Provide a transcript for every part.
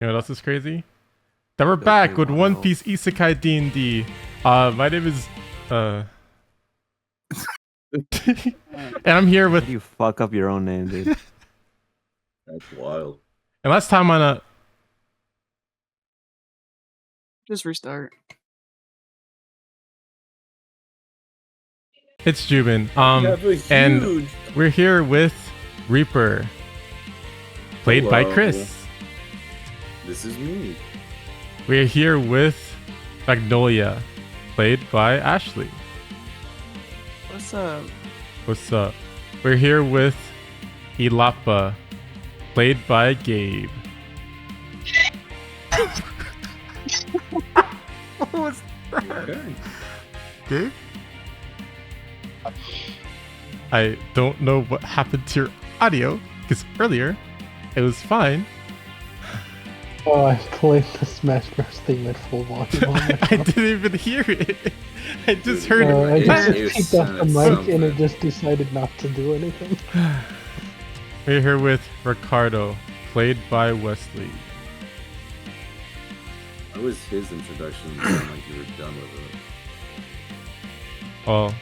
You know what else is crazy? That we're back with One Piece Isekai D&D. My name is and I'm here with. How do you fuck up your own name, dude? That's wild. And last time on a. Just restart. ItzJubin. And we're here with Reaper, played by Cris. This is me. We're here with Magnolia, played by Ashley. What's up? What's up? We're here with Illapa, played by Gabe. What was that? Okay. Gabe? I don't know what happened to your audio, because earlier it was fine. Oh, I played the Smash Bros. Theme at full volume on my I didn't even hear it. I just heard it. I just picked up the mic and it just decided not to do anything. We're here with Ricardo, played by Wesley. That was his introduction. You sound like you were done with it. Well,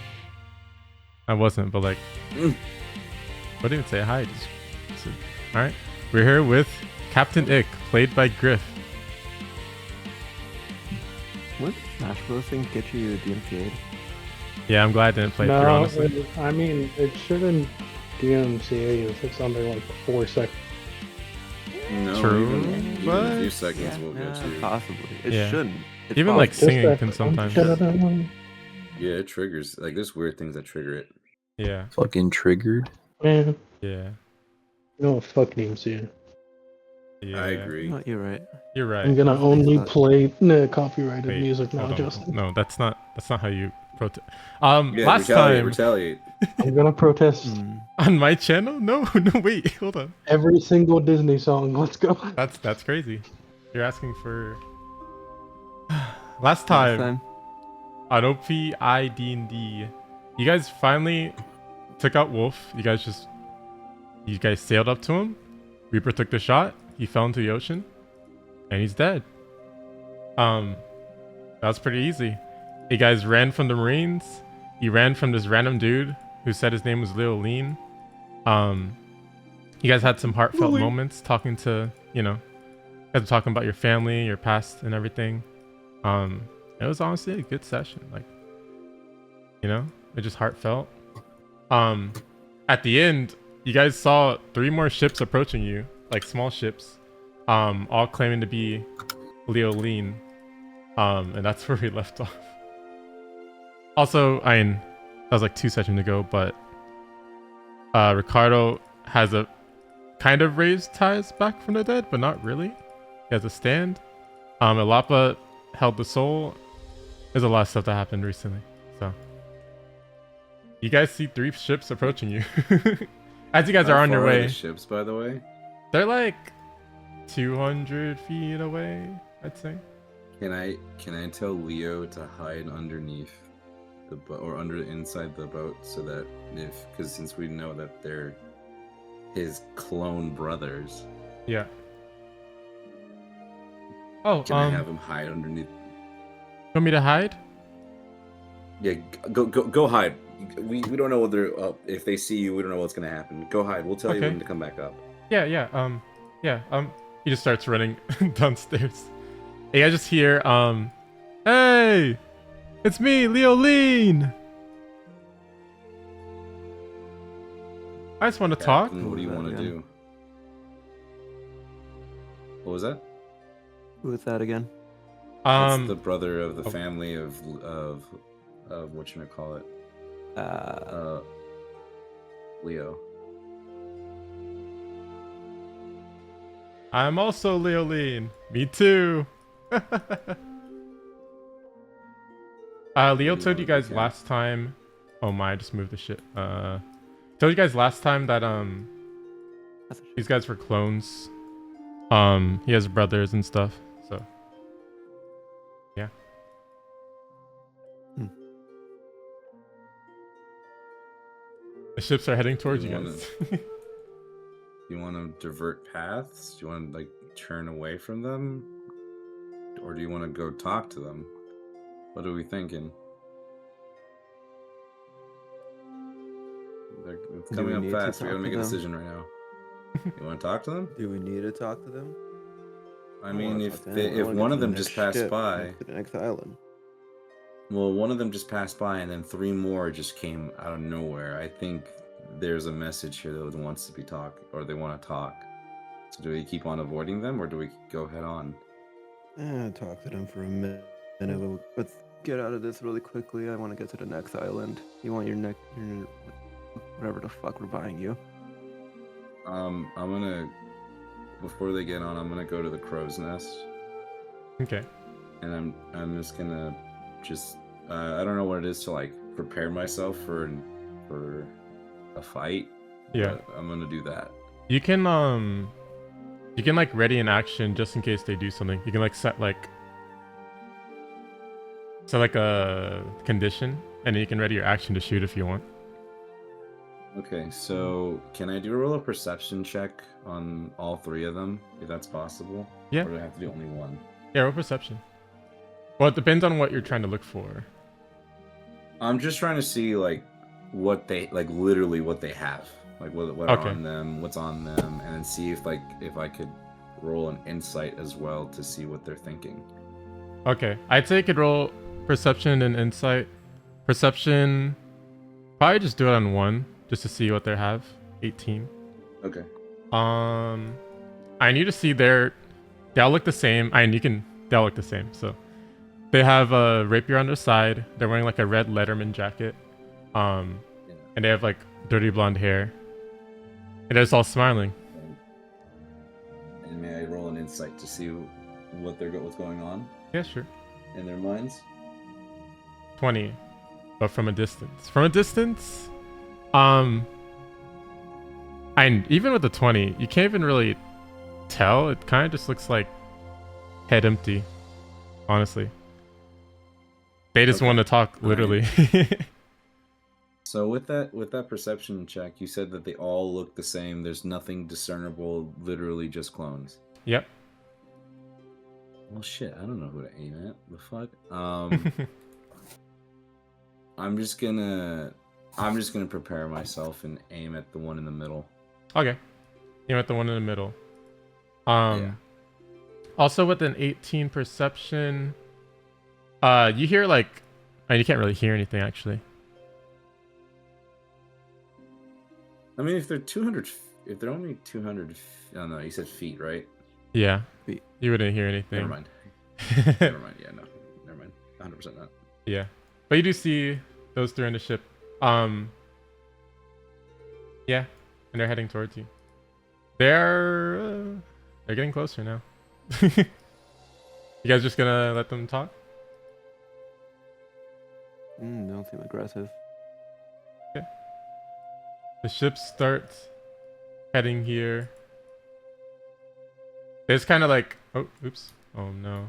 I wasn't, but like, I didn't even say hi. Just all right. We're here with Captain Ick, played by Gryph. What Smash Bros. Thing get you DMCA'd? Yeah, I'm glad I didn't play it through, No, honestly. I mean, it shouldn't DMCA you if it's under like 4 seconds. No, True, even but a few seconds will get you. Possibly. It Yeah. shouldn't. It's Even possible. like singing can sometimes. Yeah, it triggers. Like, there's weird things that trigger it. Yeah, Fucking triggered. Man, yeah, no fuck DMCA. yeah. I agree. No, you're right. You're right. I'm gonna only play copyrighted Wait, music now, hold on. Justin. No, that's not how you protest. Yeah, Last retaliate. I'm gonna protest on my channel? No, wait, hold on. every single Disney song. Let's go. That's crazy. You're asking for. Last time on OPI D&D, you guys finally took out Wolf. You guys sailed up to him. Reaper took the shot. He fell into the ocean, and he's dead. That was pretty easy. You guys ran from the Marines. You ran from this random dude who said his name was Leo Lean. You guys had some heartfelt moments talking to, you guys were talking about your family, your past, and everything. It was honestly a good session. Like, it just heartfelt. At the end, you guys saw 3 more ships approaching you, like small ships, all claiming to be Leo Lean. And that's where we left off. Also, I mean, that was like 2 sessions ago, but Ricardo has a kind of raised ties back from the dead, but not really. He has a stand. Illapa held the soul. There's a lot of stuff that happened recently. So you guys see 3 ships approaching you. As you guys are on your way. The ships, by the way. They're like 200 feet away, I'd say. Can I tell Leo to hide underneath the boat or inside the boat so that because since we know that they're his clone brothers. Yeah. Oh, can I have him hide underneath? You want me to hide? Yeah, go hide. We don't know whether if they see you, we don't know what's gonna happen. Go hide. We'll tell you when to come back up. Yeah. He just starts running downstairs. Hey, I just hear, hey, it's me, Leo Lean. I just want to talk. What do you want to do? What was that? Who was that again? That's the brother of the family of what you gonna call it? Leo. I'm also Leo Lean. Me too. Leo told you guys last time. Oh my! I just moved the shit. Told you guys last time that these guys were clones. He has brothers and stuff. So yeah. The ships are heading towards you guys. you want to divert paths? Do you want to like turn away from them, or do you want to go talk to them? What are we thinking? It's Do coming we up need to fast. We talk gotta to make a them? decision right now. You want to talk to them? Do we need to talk to them? I don't mean, wanna if talk to they, anyone. I if wanna one get of to the them next just passed ship, by, to the next island. well, one of them just passed by, and then 3 more just came out of nowhere. I think there's a message here that wants to be talked, or they want to talk. So do we keep on avoiding them, or do we go head on? Talk to them for a minute. Let's get out of this really quickly. I want to get to the next island. You want your next, whatever the fuck we're buying you. I'm gonna, before they get on, I'm gonna go to the crow's nest, Okay. and I'm just gonna I don't know what it is to like prepare myself for a fight. Yeah. But I'm gonna do that. You can like ready an action just in case they do something. You can like set like a condition, and then you can ready your action to shoot if you want. Okay, so can I do a roll of perception check on all 3 of them, if that's possible? Yeah. Or do I have to do only one? Yeah, roll perception. Well, it depends on what you're trying to look for. I'm just trying to see like what they like, literally what they have, like what are Okay. on them, what's on them, and then see if I could roll an insight as well to see what they're thinking. Okay, I'd say you could roll perception and insight. Perception, probably just do it on 1 just to see what they have. 18. Okay. I need to see they all look the same. They all look the same. So they have a rapier on their side. They're wearing like a red Letterman jacket. And they have like dirty blonde hair. And they're just all smiling. And may I roll an insight to see what's going on Yeah, sure. in their minds? 20, but from a distance. Even with the 20, you can't even really tell. It kind of just looks like head empty, honestly. They just want to talk, literally. So with that perception check, you said that they all look the same. There's nothing discernible, literally just clones. Yep. Well, shit, I don't know who to aim at. The fuck? I'm just gonna prepare myself and aim at the one in the middle. Okay. Aim at the one in the middle. Yeah. Also with an 18 perception, you hear like, you can't really hear anything actually. I mean, if they're 200, if they're only 200, oh no, you said feet, right? Yeah. Feet. You wouldn't hear anything. Never mind. Never mind. Yeah, no, never mind. 100% not. Yeah. But you do see those 3 on the ship. Yeah, and they're heading towards you. They're getting closer now. You guys just gonna let them talk? Don't seem aggressive. Okay. The ship starts heading here. It's kind of like, oh, oops. Oh no.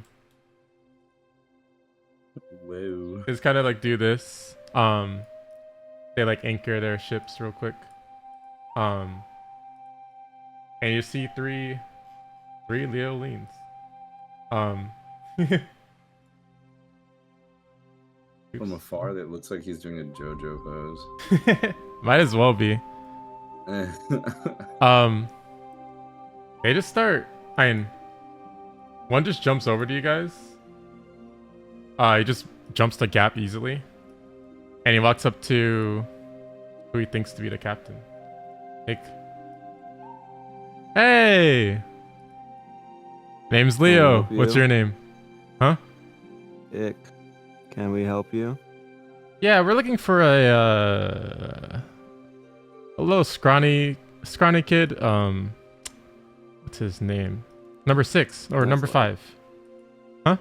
Whoa. It's kind of like do this. They like anchor their ships real quick. And you see three Leo leans. From afar, that looks like he's doing a JoJo pose. Might as well be. They just start. One just jumps over to you guys. He just jumps the gap easily, and he walks up to who he thinks to be the captain. Nick. Hey. Name's Leo. help What's you? your name? Huh? Ick. Can we help you? Yeah, we're looking for a little scrawny kid. What's his name? Number 6 or number Wesley. 5? Huh?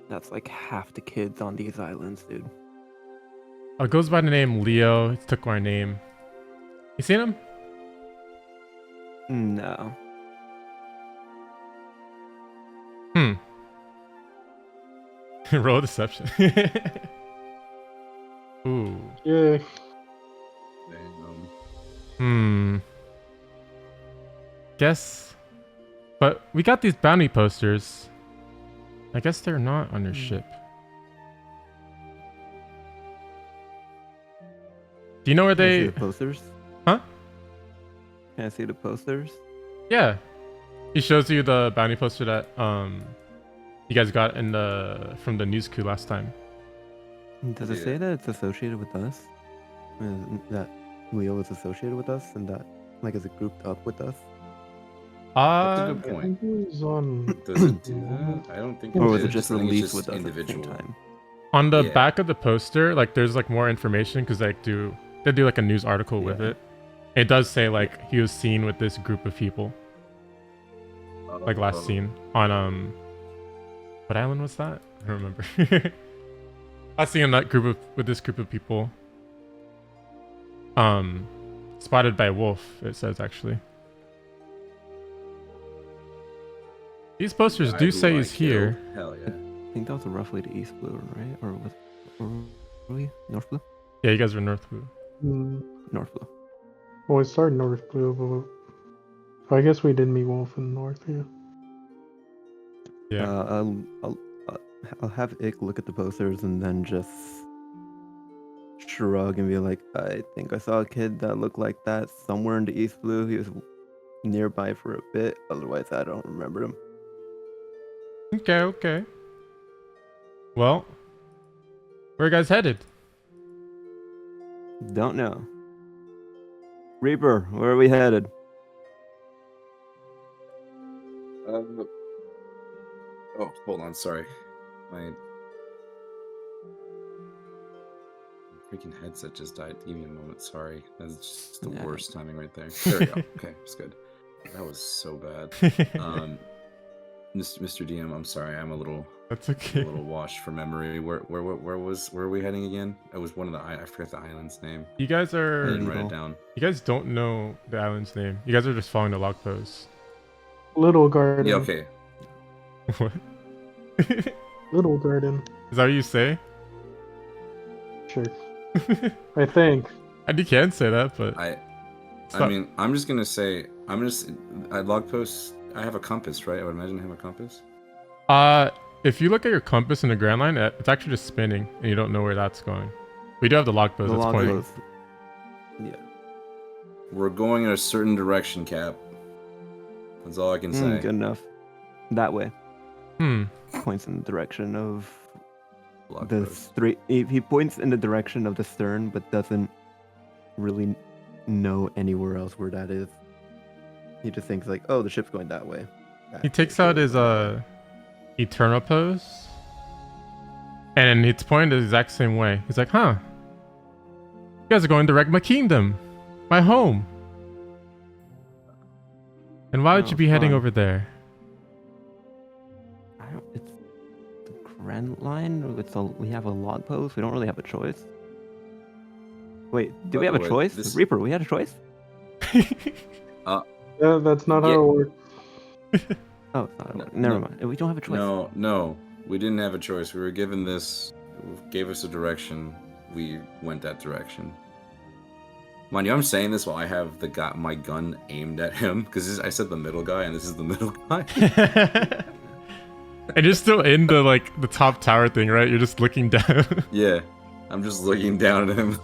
That's like half the kids on these islands, dude. It goes by the name Leo. He took our name. You seen him? No. Roll deception. Ooh. Yeah. guess. But we got these bounty posters. I guess they're not on your ship. Do you know where Can I see they? the posters? Huh? Can I see the posters? Yeah. He shows you the bounty poster that you guys got in from the news coup last time. Does it say that it's associated with us? That Leo is associated with us, and that like is it grouped up with us? That's a I good point. think it was on. Does it do that? I don't think. Or was did. it just I think it's released just with us individual. at the same time? On the Yeah. back of the poster, like there's like more information because they do like a news article with Yeah. it. It does say like he was seen with this group of people, like last scene on what island was that? I don't remember. I seen that with this group of people. Spotted by wolf. It says actually. These posters Guy do who say I he's here. killed. Hell yeah. I think that was roughly the East Blue, right? Or were we North Blue? Yeah, you guys were North Blue. North Blue. Well, we started North Blue, but I guess we did meet Wolf in North, yeah. Yeah. I'll have Ick look at the posters and then just shrug and be like, I think I saw a kid that looked like that somewhere in the East Blue. He was nearby for a bit. Otherwise, I don't remember him. Okay. Well, where are you guys headed? Don't know. Reaper, where are we headed? Oh, hold on. Sorry, my freaking headset just died. Give me a moment. Sorry, that's just the Yeah. worst timing right there. There we go. Okay, it's good. That was so bad. Mr. DM, I'm sorry. I'm a little That's okay. a little washed from memory. Where are we heading again? It was one of the I forgot the island's name. You guys I are. didn't write it down. You guys don't know the island's name. You guys are just following the log post. Little Garden. Yeah. Okay. What? Little Garden. Is that what you say? Sure. I think. And you can say that, but I Stop. mean, I'm just gonna say I log posts. I have a compass, right? I would imagine I have a compass. if you look at your compass in the ground line, it's actually just spinning, and you don't know where that's going. We do have the log post The that's log pointing. post. Yeah. We're going in a certain direction, Cap. That's all I can say. Good enough. That way. Hmm. Points in the direction of Log the post. straight. He points in the direction of the stern, but doesn't really know anywhere else where that is. He just thinks like, oh, the ship's going that way. He takes out his eternal pose, and it's pointing the exact same way. He's like, huh, you guys are going to Regma Kingdom, my home. And why would you Oh, be heading fun. over there? I don't, it's the Grand Line. We have a log post. We don't really have a choice. Wait, do we By have a the way, choice? this- Reaper, we had a choice? That's not how Yeah. it works. Oh, it's not. No, Never no. mind. We don't have a choice. No, we didn't have a choice. We were given this, gave us a direction. We went that direction. Mind you, I'm saying this while I have my gun aimed at him because I said the middle guy, and this is the middle guy. And you're still in the top tower thing, right? You're just looking down. Yeah, I'm just looking down at him.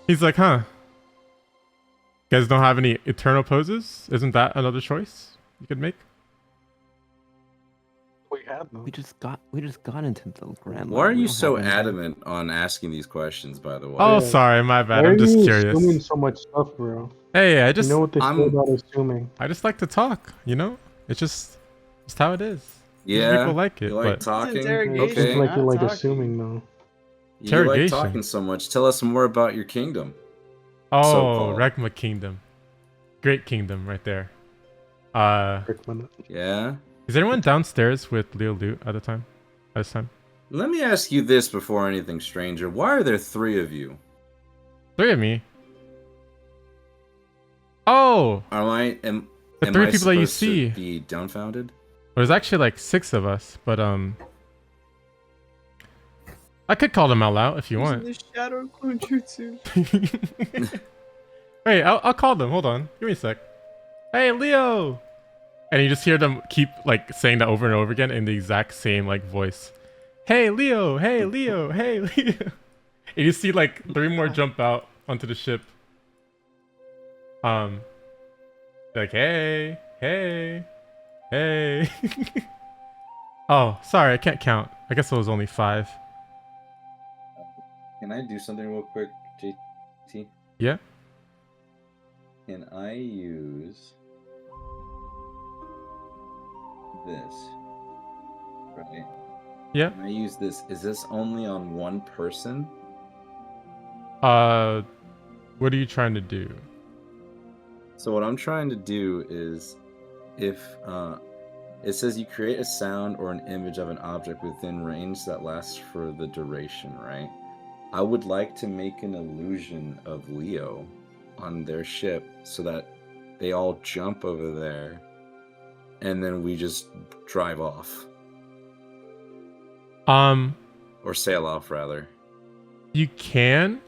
He's like, huh? You guys don't have any eternal poses? Isn't that another choice you could make? We have them. We just got into the Grand Line. Why are We you don't so have anything. adamant on asking these questions? By the way, Oh, Yeah. sorry, my bad. Why I'm are just you curious. assuming so much stuff, bro? Hey, I You just know what they say I'm- about assuming. I just like to talk, you know? It's just how it is. yeah, people like it, you like but- talking. interrogation. It's Okay, like you like Not assuming, though. you like Interrogation. talking so much. Tell us more about your kingdom. Oh, So-called. Regma Kingdom. Great kingdom right there. Rickman. Yeah. Is anyone downstairs with Leo Loot at this time? Let me ask you this before anything, stranger. Why are there 3 of you? 3 of me. Oh, Am I the 3 people that you supposed see. to be dumbfounded? There's actually 6 of us, but I could call them all out if you Using want. the shadow clone jutsu. Wait, I'll call them. Hold on. Give me a sec. Hey, Leo! And you just hear them keep like saying that over and over again in the exact same like voice. Hey, Leo! Hey, Leo! Hey, Leo! And you see like 3 more jump out onto the ship. Like, hey, hey, hey. Oh, sorry, I can't count. I guess it was only 5. Can I do something real quick, JT? Yeah? Can I use this? Right? Yeah? Can I use this? Is this only on one person? What are you trying to do? So what I'm trying to do is, if it says you create a sound or an image of an object within range that lasts for the duration, right? I would like to make an illusion of Leo on their ship so that they all jump over there and then we just drive off. Or sail off, rather. You can,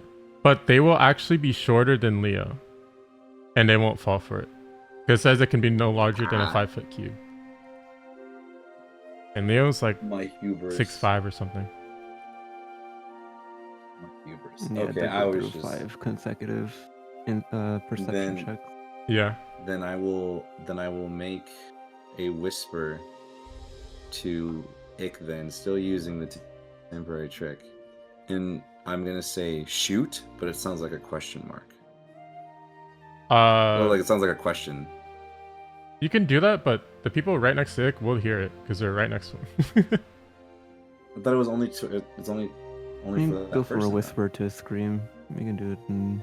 but they will actually be shorter than Leo. And they won't fall for it. Because it says it can be no larger than a 5-foot cube. And Leo's like My hubris. 6'5" or something. My hubris. Yeah, Okay, they I go was through just 5 consecutive perception Then- checks. Yeah. then I will make a whisper to Ick then, still using the temporary trick. And I'm gonna say shoot, but it sounds like a question mark. Or like it sounds like a question. You can do that, but the people right next to Ick will hear it because they're right next to him. I thought it was only it's only I mean, for that go for a person. whisper to a scream. You can do it in...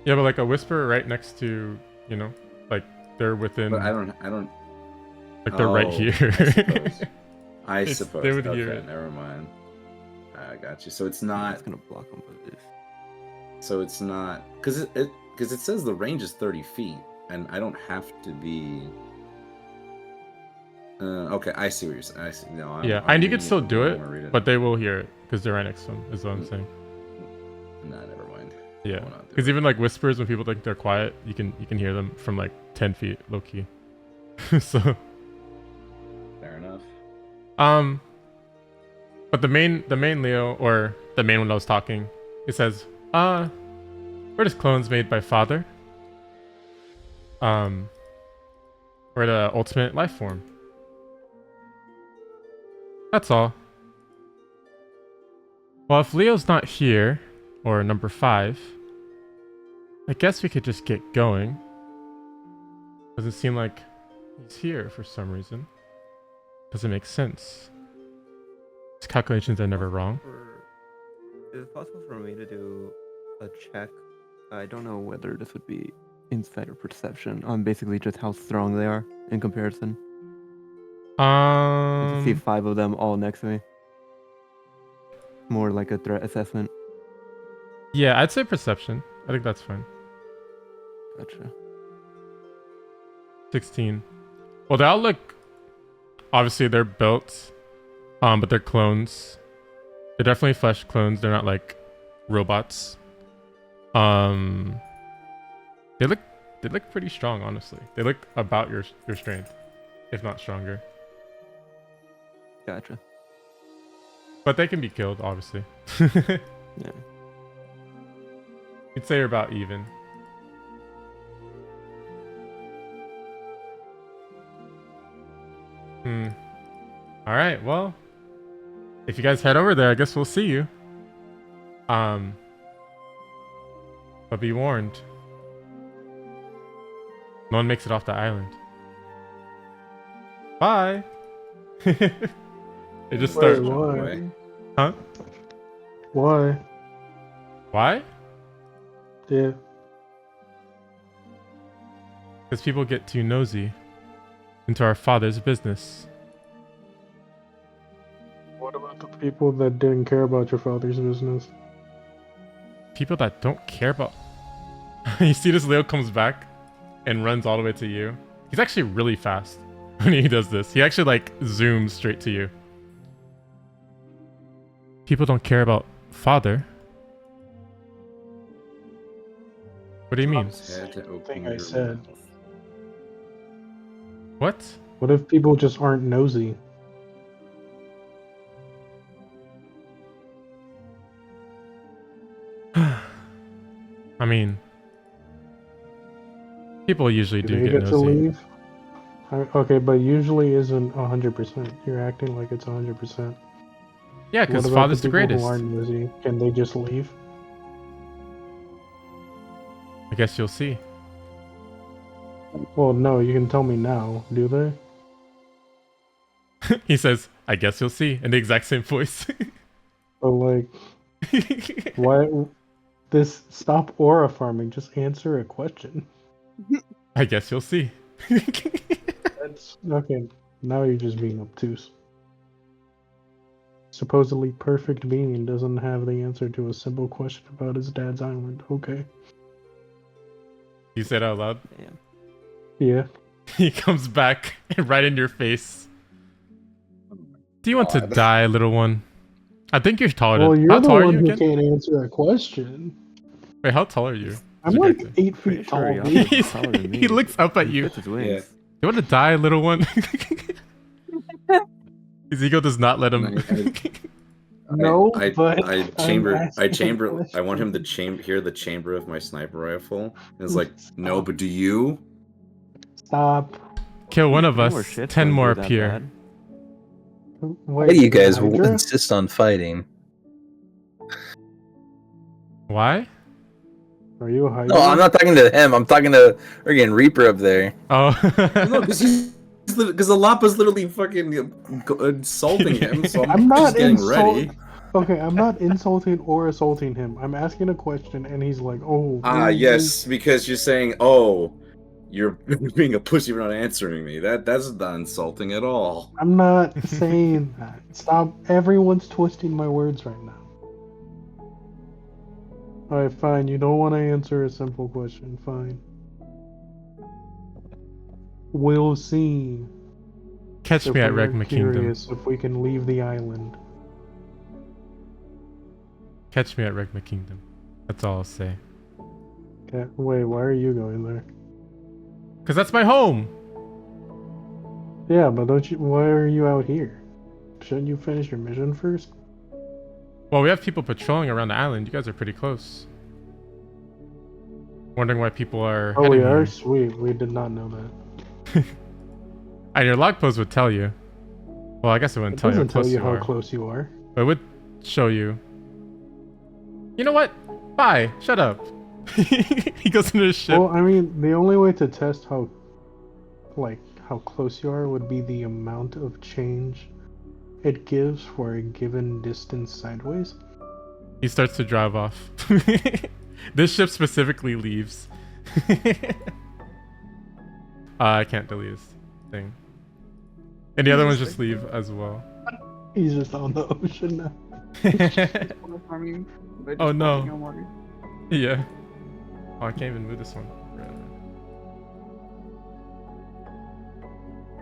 Yeah, but like a whisper right next to, you know, like they're within, But I don't like they're right Oh, here. I It's- suppose. they would Okay, hear it. never mind. I got you. So it's It's not gonna block them, but because it says the range is 30 feet, and I don't have to be. Okay, I see what you're saying. I see. No, Yeah, I'm and you reading can still do I it, wanna read but they will hear it because they're right next to him, is what I'm Mm. saying. Nah, never mind. Yeah, will not do because it. even like whispers, when people think they're quiet, you can hear them from like 10 feet, low key. So, Fair enough. but the main Leo, or the main one that was talking, it says, we're just clones made by father. We're the ultimate life form. That's all. Well, if Leo's not here, or number 5, I guess we could just get going. Doesn't seem like he's here for some reason. Doesn't make sense. His calculations are never wrong. Is it possible for me to do a check? I don't know whether this would be insight or perception on basically just how strong they are in comparison. To see 5 of them all next to me. More like a threat assessment. Yeah, I'd say perception. I think that's fine. Gotcha. 16. Well, they all look... Obviously, they're built, but they're clones. They're definitely flesh clones. They're not like robots. They look pretty strong, honestly. They look about your strength, if not stronger. Gotcha. But they can be killed, obviously. Yeah. You'd say you're about even. Alright, well. If you guys head over there, I guess we'll see you. But be warned. No one makes it off the island. Bye! It just Wait, starts... why? Huh? Why? Why? Yeah. Because people get too nosy into our father's business. What about the people that didn't care about your father's business? People that don't care about... You see this Leo comes back and runs all the way to you. He's actually really fast when he does this. He actually like zooms straight to you. People don't care about father. What do you mean? Just had to open Thing I your said. mouth. What? What if people just aren't nosy? I mean, people usually Do do they get get to nosy. leave? Okay, but usually isn't 100%. You're acting like it's 100%. Yeah, What because about father's the the people greatest. who aren't nosy? Can they just leave? I guess you'll see. Well, no, you can tell me now. Do they? He says, I guess you'll see, in the exact same voice. But like, why? This stop aura farming. Just answer a question. I guess you'll see. That's okay. Now you're just being obtuse. Supposedly perfect being doesn't have the answer to a simple question about his dad's island. Okay. You said out loud. Damn. Yeah. He comes back right in your face. Do you want to God. die, little one? I think you're taller Well, than... you're How the tall are one you who again? can't answer a question. Wait, how tall are you? I'm like Regretto? 8 Pretty feet sure tall. Yama's dude. He's- taller than me. he looks up at He you. fits his wings. You want to die, little one? His ego does not let him. No, I but I I'm chamber I asking a chamber I want him to question. hear the chamber of my sniper rifle. And it's like, no, but do you? Stop. Kill one of No more us. shit's 10 gonna more do that appear. bad. Wait, Why do you guys Hydra? insist on fighting? Why? Are you a Hydra? No, I'm not talking to him. I'm talking to friggin' Reaper up there. Oh. No, because Illapa's literally fucking insulting him, so I'm, I'm not just getting ready. Okay, I'm not insulting or assaulting him. I'm asking a question, and he's like, "Oh." Yes, because you're saying, oh, you're being a pussy for not answering me. That's not insulting at all. I'm not saying that. Stop. Everyone's twisting my words right now. Alright, fine. You don't want to answer a simple question. Fine. We'll see. Catch If me at we are Regma Kingdom. curious if we can leave the island. Catch me at Regma Kingdom. That's all I'll say. Okay, wait, why are you going there? Because that's my home. Yeah, but don't you? Why are you out here? Shouldn't you finish your mission first? Well, we have people patrolling around the island. You guys are pretty close. Wondering why people are Oh, heading we are? here. Sweet. We did not know that. And your log post would tell you. Well, I guess it wouldn't It tell you how doesn't tell close you you how are. close you are. But it would show you. You know what? Bye. Shut up. He goes into the ship. Well, I mean, the only way to test how close you are would be the amount of change it gives for a given distance sideways. He starts to drive off. This ship specifically leaves. I can't delete his thing. And the other ones just leave as well. He's just on the ocean now. Water farming, but Oh, just no. walking on water. Yeah. Oh, I can't even move this one.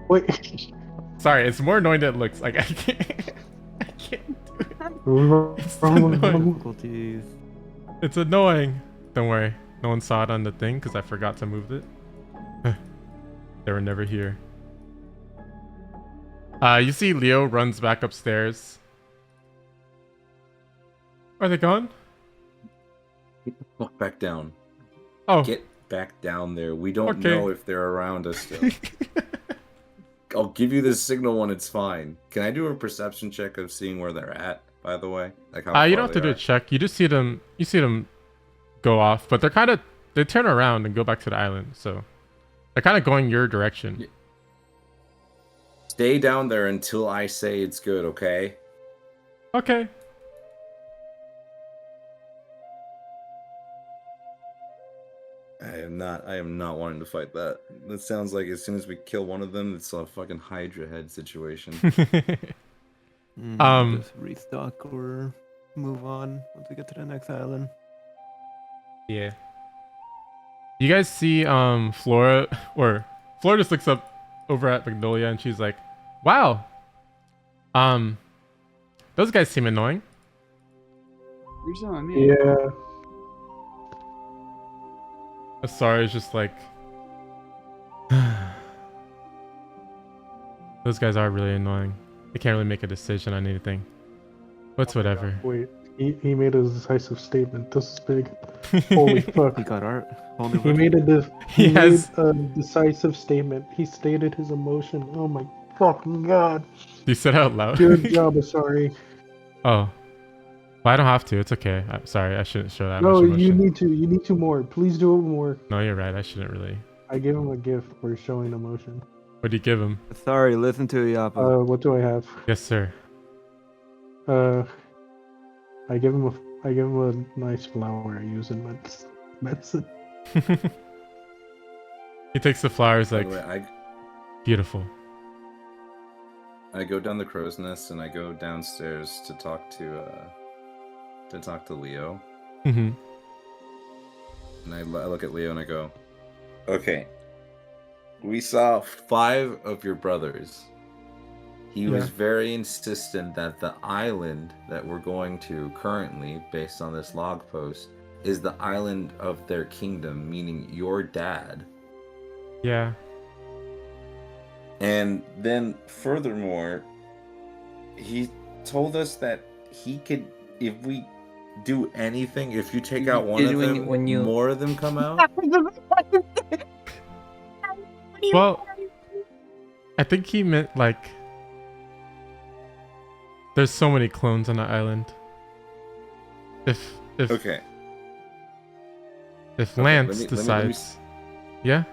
Wait. Sorry, it's more annoying than it looks. Like I can't do it. It's Wrong. Difficulties. It's annoying. Don't worry. No one saw it on the thing because I forgot to move it. They were never here. You see Leo runs back upstairs. Are they gone? Walk back down. Oh. Get back down there. We don't Okay. know if they're around us still. I'll give you this signal when it's fine. Can I do a perception check of seeing where they're at, by the way? Like how You far don't have to they do a are? check. You just see them. You see them go off, but they turn around and go back to the island. So they're kind of going your direction. Yeah. Stay down there until I say it's good, okay? Okay. I am not wanting to fight that. That sounds like as soon as we kill one of them, it's a fucking Hydra head situation. Just restock or move on once we get to the next island. Yeah. You guys see Flora just looks up over at Magnolia and she's like, "Wow. Those guys seem annoying." You're telling me. Yeah. Asara is just like Those guys are really annoying. They can't really make a decision on anything. But whatever. Wait, he made a decisive statement. This is big. Holy fuck. He got art. Whole new He version. made He made has- a decisive statement. He stated his emotion. Oh my fucking god. You said it out loud. Good job, sorry. Oh. Well, I don't have to. It's okay. I'm sorry. I shouldn't show that No, much emotion. you need to. You need to more. Please do it more. No, you're right. I shouldn't really. I gave him a gift for showing emotion. What do you give him? Sorry, listen to Illapa. What do I have? Yes, sir. I give him a nice flower I use in medicine. He takes the flowers By like the way, beautiful. I go down the crow's nest and I go downstairs to talk to Leo. Mm-hmm. And I look at Leo and I go, okay, we saw 5 of your brothers. He was Yeah. very insistent that the island that we're going to currently, based on this log post, is the island of their kingdom, meaning your dad. Yeah. And then furthermore, he told us that he could, if we do anything, if you take out one of them, more of them come out. Well, I think he meant like there's so many clones on the island. If Okay. if Okay, Lance let me decides, yeah.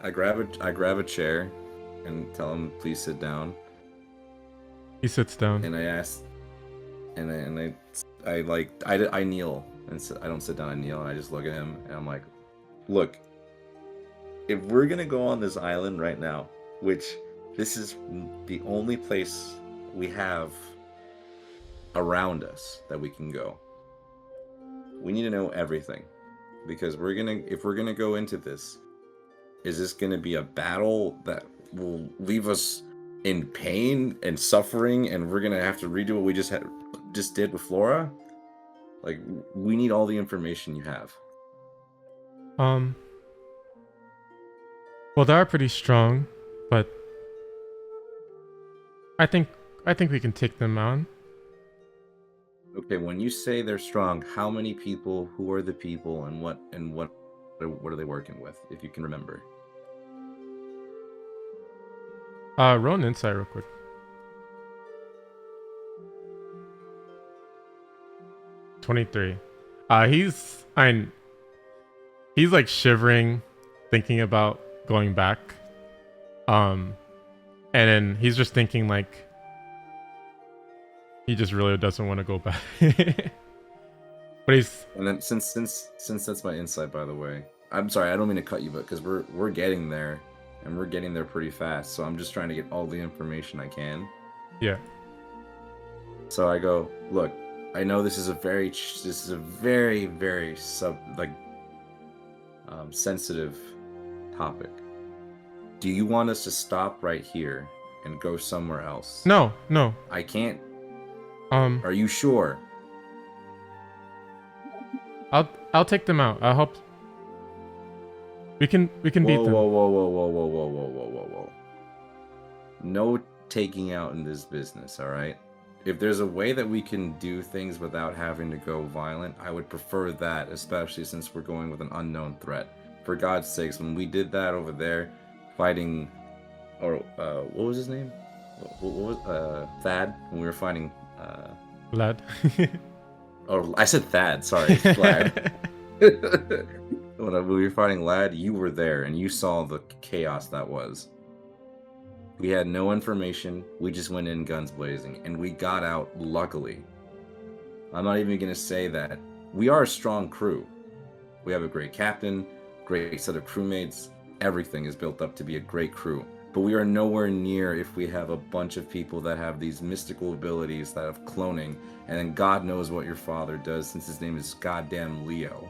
I grab a chair and tell him please sit down. He sits down. And I ask, and I kneel and I don't sit down. I kneel and I just look at him and I'm like, look, if we're gonna go on this island right now, which this is the only place we have around us that we can go, we need to know everything, because if we're gonna go into this, is this gonna be a battle that will leave us in pain and suffering, and we're gonna have to redo what we just did with Flora? Like, we need all the information you have. Well, they are pretty strong, but I think we can take them on. Okay, when you say they're strong, how many people? Who are the people? And what are they working with? If you can remember. Roll an insight real quick. 23. He's like shivering, thinking about going back. And then he's just thinking like he just really doesn't want to go back. But he's And then since that's my insight, by the way, I'm sorry, I don't mean to cut you, but because we're getting there, and we're getting there pretty fast, so I'm just trying to get all the information I can. yeah. So I go, look, I know this is a very sensitive topic. Do you want us to stop right here and go somewhere else? No. I can't. Um, Are you sure? I'll take them out. I'll help. We can beat them. Whoa. No taking out in this business, all right? If there's a way that we can do things without having to go violent, I would prefer that, especially since we're going with an unknown threat. For God's sakes, when we did that over there, fighting, or what was his name? What was Thad? When we were fighting, Lad. oh, I said Thad. Sorry, Lad. When we were fighting Lad, you were there and you saw the chaos that was. We had no information. We just went in guns blazing, and we got out luckily. I'm not even going to say that. We are a strong crew. We have a great captain, great set of crewmates. Everything is built up to be a great crew. But we are nowhere near if we have a bunch of people that have these mystical abilities that have cloning, and then God knows what your father does, since his name is goddamn Leo.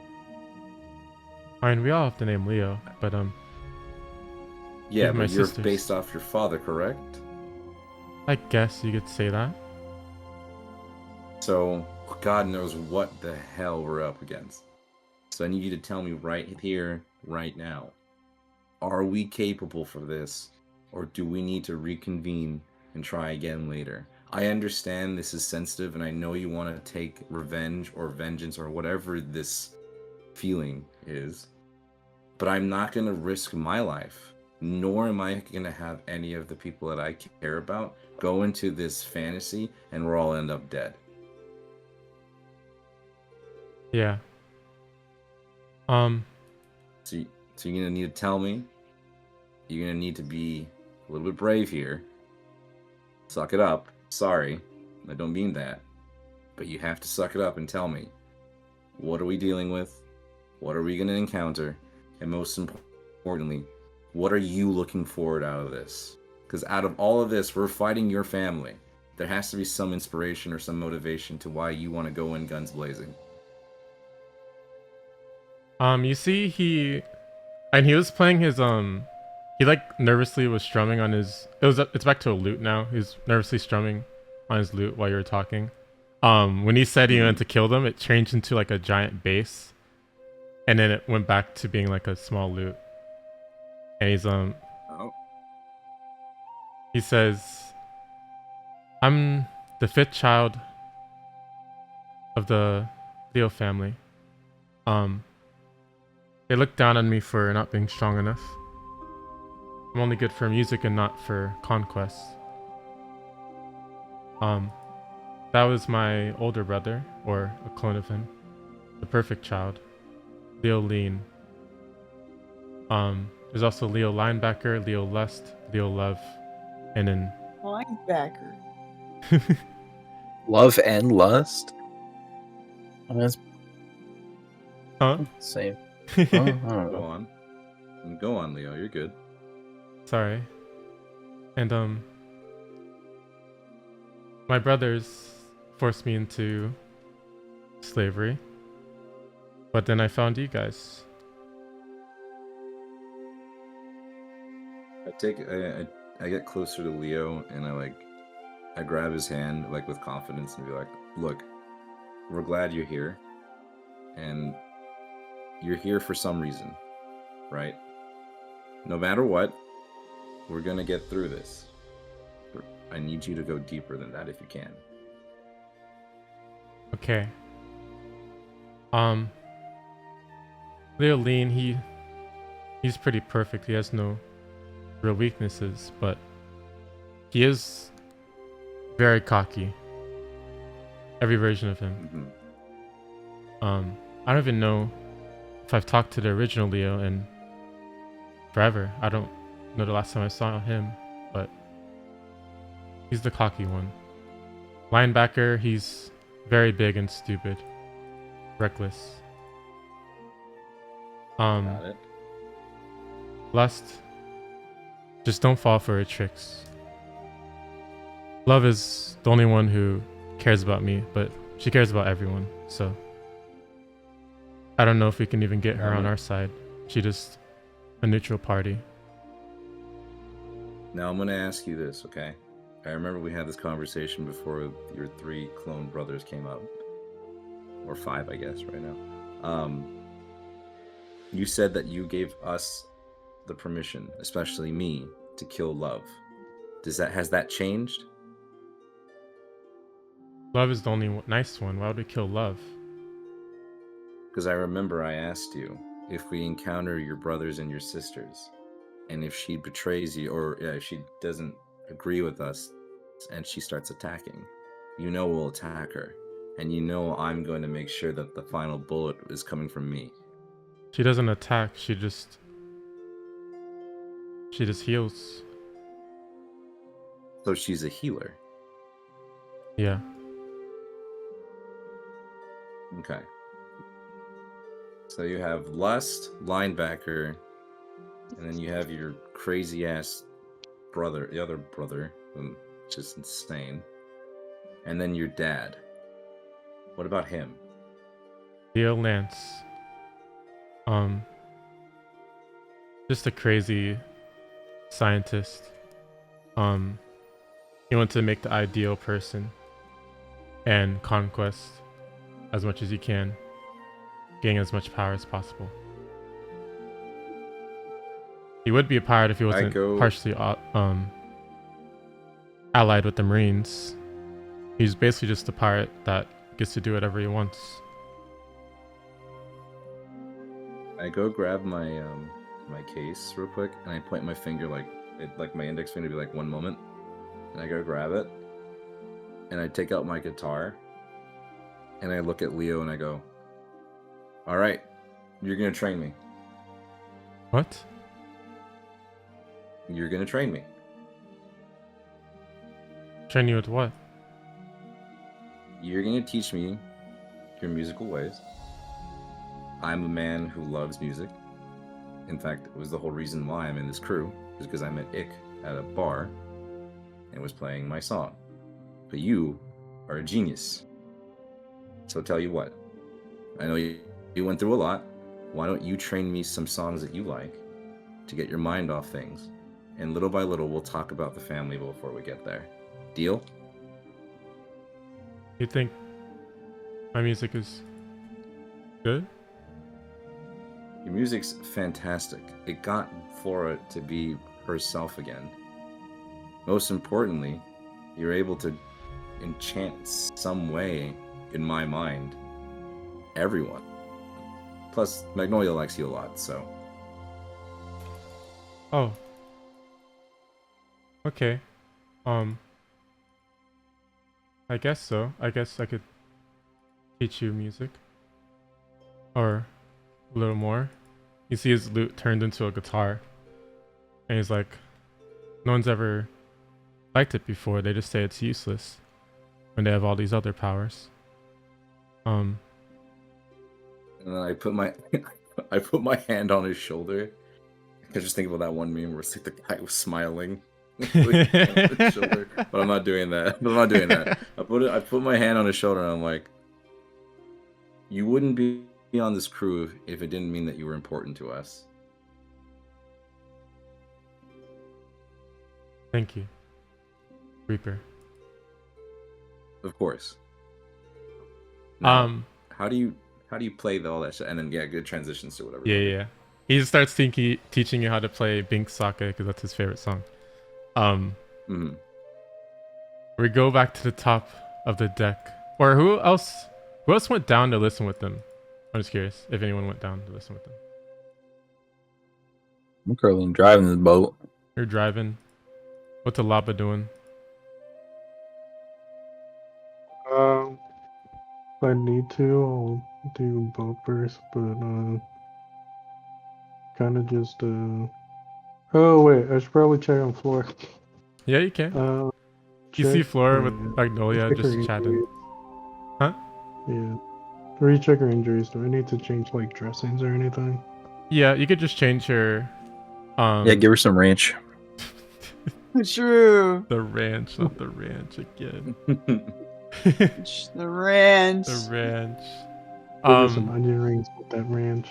I mean, we all have the name Leo, but Yeah, With my but you're sisters. based off your father, correct? I guess you could say that. So, God knows what the hell we're up against. So I need you to tell me right here, right now. Are we capable for this? or do we need to reconvene and try again later? I understand this is sensitive, and I know you want to take revenge or vengeance or whatever this feeling is, but I'm not going to risk my life, nor am I going to have any of the people that I care about go into this fantasy and we'll all end up dead. Yeah. So you're going to need to tell me. You're going to need to be a little bit brave here. Suck it up. Sorry, I don't mean that. But you have to suck it up and tell me. What are we dealing with? What are we going to encounter? And most importantly, what are you looking forward out of this? Because out of all of this, we're fighting your family. There has to be some inspiration or some motivation to why you want to go in guns blazing. You see, he was playing his he like nervously was strumming on his. It's back to a lute now. He's nervously strumming on his lute while you were talking. When he said he wanted to kill them, it changed into like a giant bass, and then it went back to being like a small lute. And he's he says, "I'm the 5th child of the Leo family. They look down on me for not being strong enough. I'm only good for music and not for conquest. That was my older brother, or a clone of him, the perfect child, Leo Lean. There's also Leo Linebacker, Leo Lust, Leo Love, and then Linebacker. Love and lust. Oh, that's same. Oh, I don't Go know. on. Go on, Leo. You're good. sorry. And my brothers forced me into slavery, but then I found you guys. I get closer to Leo and I grab his hand like with confidence and be like, look, we're glad you're here, and you're here for some reason, right? No matter what, we're gonna get through this. I need you to go deeper than that if you can. Okay. Leo Lean, he's pretty perfect. He has no real weaknesses, but he is very cocky. Every version of him. Mm-hmm. I don't even know if I've talked to the original Leo in forever. I don't know the last time I saw him, but he's the cocky one. Linebacker, he's very big and stupid. Reckless. Got it. Lust, just don't fall for her tricks. Love is the only one who cares about me, but she cares about everyone, so I don't know if we can even get her on our side. She just a neutral party. Now I'm gonna ask you this, okay? I remember we had this conversation before your 3 clone brothers came up. Or 5, I guess, right now. You said that you gave us the permission, especially me, to kill Love. Has that changed? Love is the only nice one. Why would we kill Love? Because I remember I asked you if we encounter your brothers and your sisters, and if she betrays you, or if she doesn't agree with us, and she starts attacking, we'll attack her. And I'm going to make sure that the final bullet is coming from me. She doesn't attack, she just heals. So she's a healer. Yeah. Okay. So you have Lust, Linebacker, and then you have your crazy ass brother, the other brother, who's just insane. And then your dad. What about him? Leo Lance. Just a crazy scientist. He wants to make the ideal person and conquest as much as he can, gain as much power as possible. He would be a pirate if he wasn't partially allied with the Marines. He's basically just a pirate that gets to do whatever he wants. I go grab my my case real quick, and I point my finger like my index finger to be like 1 moment, and I go grab it, and I take out my guitar, and I look at Leo and I go, "All right, you're gonna train me. What? You're gonna train me. Train you with what? You're gonna teach me your musical ways. I'm a man who loves music. In fact, it was the whole reason why I'm in this crew, is because I met Ick at a bar and was playing my song. But you are a genius. So I'll tell you what, I know you went through a lot. Why don't you train me some songs that you like to get your mind off things? And little by little, we'll talk about the family before we get there. Deal?" You think my music is good? Your music's fantastic. It got Flora to be herself again. Most importantly, you're able to enchant some way, in my mind, everyone. Plus, Magnolia likes you a lot, so... Oh. Okay. I guess so. I guess I could teach you music. Or a little more. You see his lute turned into a guitar. And he's like, no one's ever liked it before. They just say it's useless when they have all these other powers. And then I put my hand on his shoulder. I just think about that one meme where it's like the guy was smiling. Shoulder. But I'm not doing that. I put my hand on his shoulder and I'm like, you wouldn't be on this crew if it didn't mean that you were important to us. Thank you, Reaper. Of course. Now, how do you play all that shit? And then good transitions to whatever. Yeah. He just starts teaching you how to play Bink Sake because that's his favorite song. We go back to the top of the deck. Or who else went down to listen with them? I'm just curious if anyone went down to listen with them. I'm currently driving the boat. You're driving. What's Illapa doing? If I need to, I'll do boat first, but kind of just Oh wait, I should probably check on Floor. Yeah, you can. You see Flora with Magnolia just chatting. Huh? Yeah. Recheck her injuries. Do I need to change like dressings or anything? Yeah, you could just change her. Yeah, give her some ranch. True. The ranch, not the ranch again. The ranch. The ranch. Give her some onion rings with that ranch.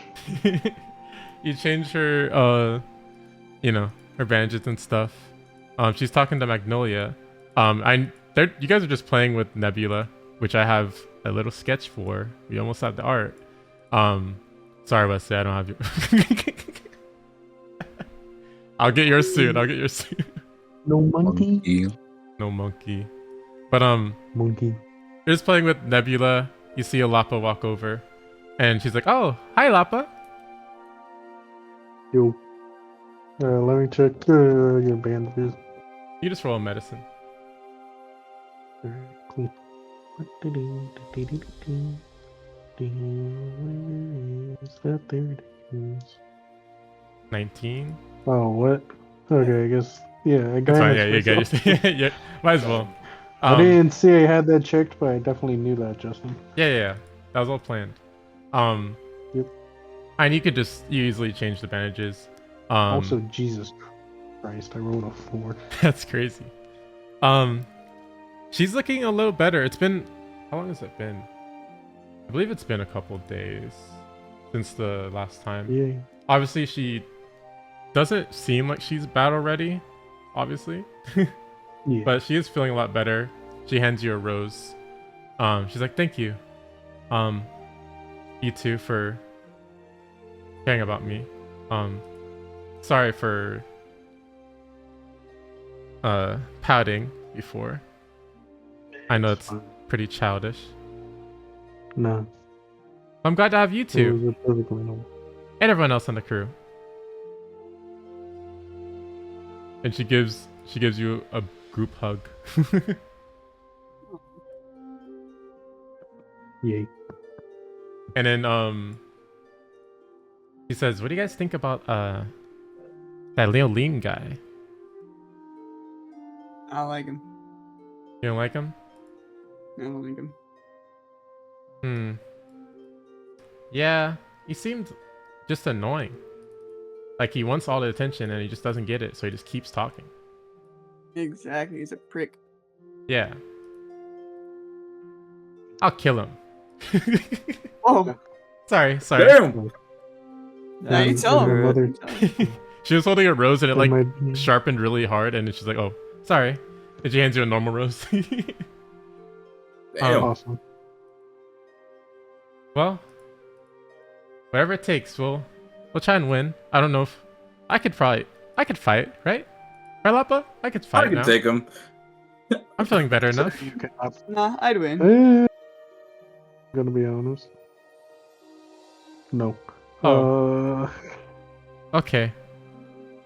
You change her, her bandages and stuff. She's talking to Magnolia. You guys are just playing with Nebula, which I have a little sketch for. We almost have the art. Sorry, Wesley, I don't have your. I'll get your suit. No monkey. No monkey. But Monkey. you're just playing with Nebula. You see Illapa walk over, and she's like, "Oh, hi, Illapa." Yo. Let me check your bandages. You just roll a medicine. Alright, cool. 19. Oh, what? Okay, I guess. Yeah, I got That's fine. it. Yeah, you got yeah, might as well. I didn't see I had that checked, but I definitely knew that, Justin. Yeah. That was all planned. Yep. And you easily change the bandages. Also, Jesus Christ, I rolled a 4. That's crazy. She's looking a little better. It's been, how long has it been? I believe it's been a couple days since the last time. Yeah. Obviously, she doesn't seem like she's battle ready, obviously. Yeah. But she is feeling a lot better. She hands you a rose. She's like, thank you. You too for caring about me. sorry for pouting before. I know it's pretty childish. No. I'm glad to have you It two was a perfectly normal. and everyone else on the crew. And she gives you a group hug. Yay. And then he says, "What do you guys think about that Leo Lean guy? I like him. You don't like him?" I don't like him. Yeah, he seemed just annoying. Like he wants all the attention and he just doesn't get it, so he just keeps talking. Exactly, he's a prick. Yeah. I'll kill him. Oh, Sorry. Damn! now you tell And him. my mother- You tell him. She was holding a rose and it like my- sharpened really hard, and she's like, "Oh, sorry." And she hands you a normal rose. Damn! Awesome. Well, whatever it takes, we'll try and win. I don't know if I could fight, right? Right, Lapa? I could I fight can now. take him. I'm feeling better enough. You cannot. Nah, I'd win. I'm gonna be honest. No. Oh. Okay.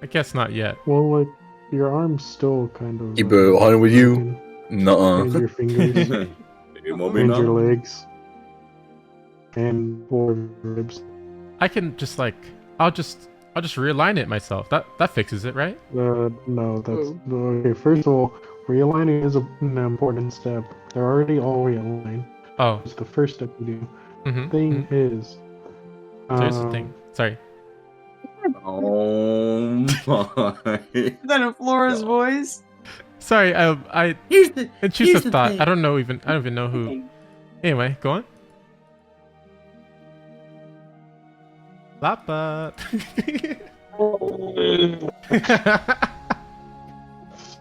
I guess not yet. Well, like, your arm's still kind of. Keep it on with you. broken, Nuh-uh. And your fingers. You want me And now? your legs. And 4 ribs. I can just like I'll just realign it myself. That fixes it, right? No, that's. Oh. Okay, first of all, realigning is an important step. They're already all realigned. Oh. It's the first step you do. Mm-hmm. Thing is. So here's the thing. Sorry. Oh my. Is that in Flora's voice? Sorry. I Here's the intrusive thought. I don't even know who. Anyway, go on. Lapa.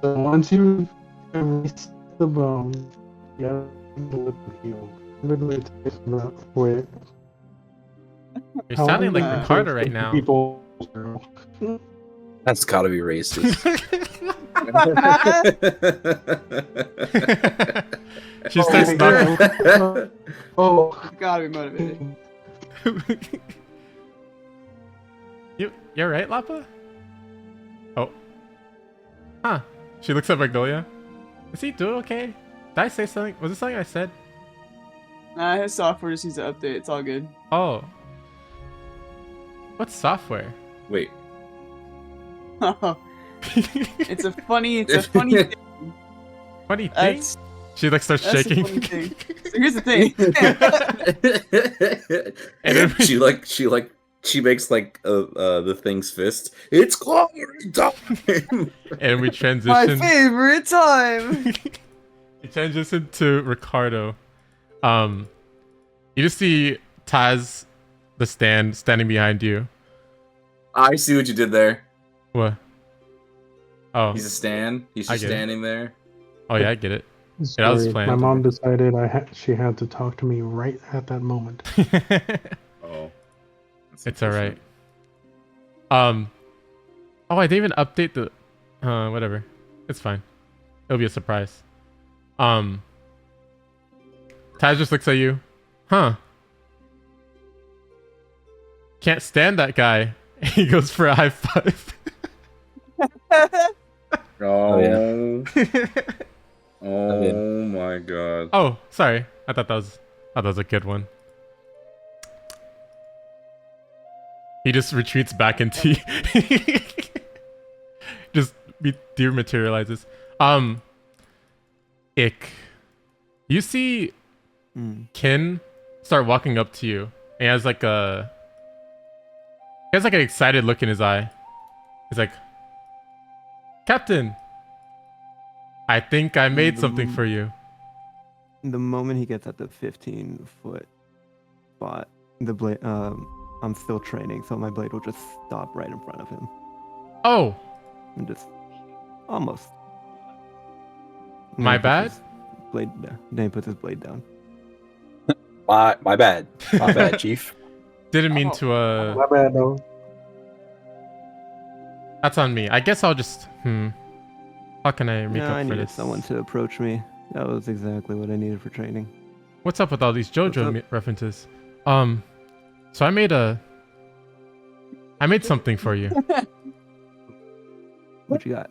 So once you release the bone, you have to let them heal. Literally takes about wait. You're sounding like long Ricardo right now. People. That's gotta be racist. She starts my knocking. God. Oh. Gotta be motivated. You're right, Lapa? Oh. Huh. She looks at Magnolia. Is he doing okay? Did I say something? Was it something I said? Nah, his software just needs to update. It's all good. Oh. What software? Wait. It's a funny thing. Funny thing? That's, She like starts that's shaking. the funny thing. So here's the thing. And then she makes like the thing's fist. It's clobbering time. And we My transition. favorite time. We transition to Ricardo. You just see Taz, the standing behind you. I see what you did there. What? Oh. He's a stand. He's I just get it. standing there. Oh yeah, I get it. Yeah, that was Sorry, planned. my mom decided she had to talk to me right at that moment. Oh. That's It's alright. unfortunate. Oh, I didn't even update the whatever. It's fine. It'll be a surprise. Taz just looks at you. Huh. Can't stand that guy. He goes for a high five. Oh, yeah. Oh my god. Oh, sorry. I thought that was a good one. He just retreats back into just dematerializes. You see Kin start walking up to you, and he has like an excited look in his eye. He's like, "Captain, I think I made something for you." The moment he gets at the 15-foot spot, the blade, I'm still training, so my blade will just stop right in front of him Oh, and just almost. My Then he puts bad? his Blade down. Then he puts his blade down. My bad. My bad, Chief. didn't mean to. My bad, though. That's on me. I guess I'll just how can I make No, up I for needed this? someone to approach me. That was exactly what I needed for training. What's up with all these What's JoJo up? references? So I made something for you. What you got?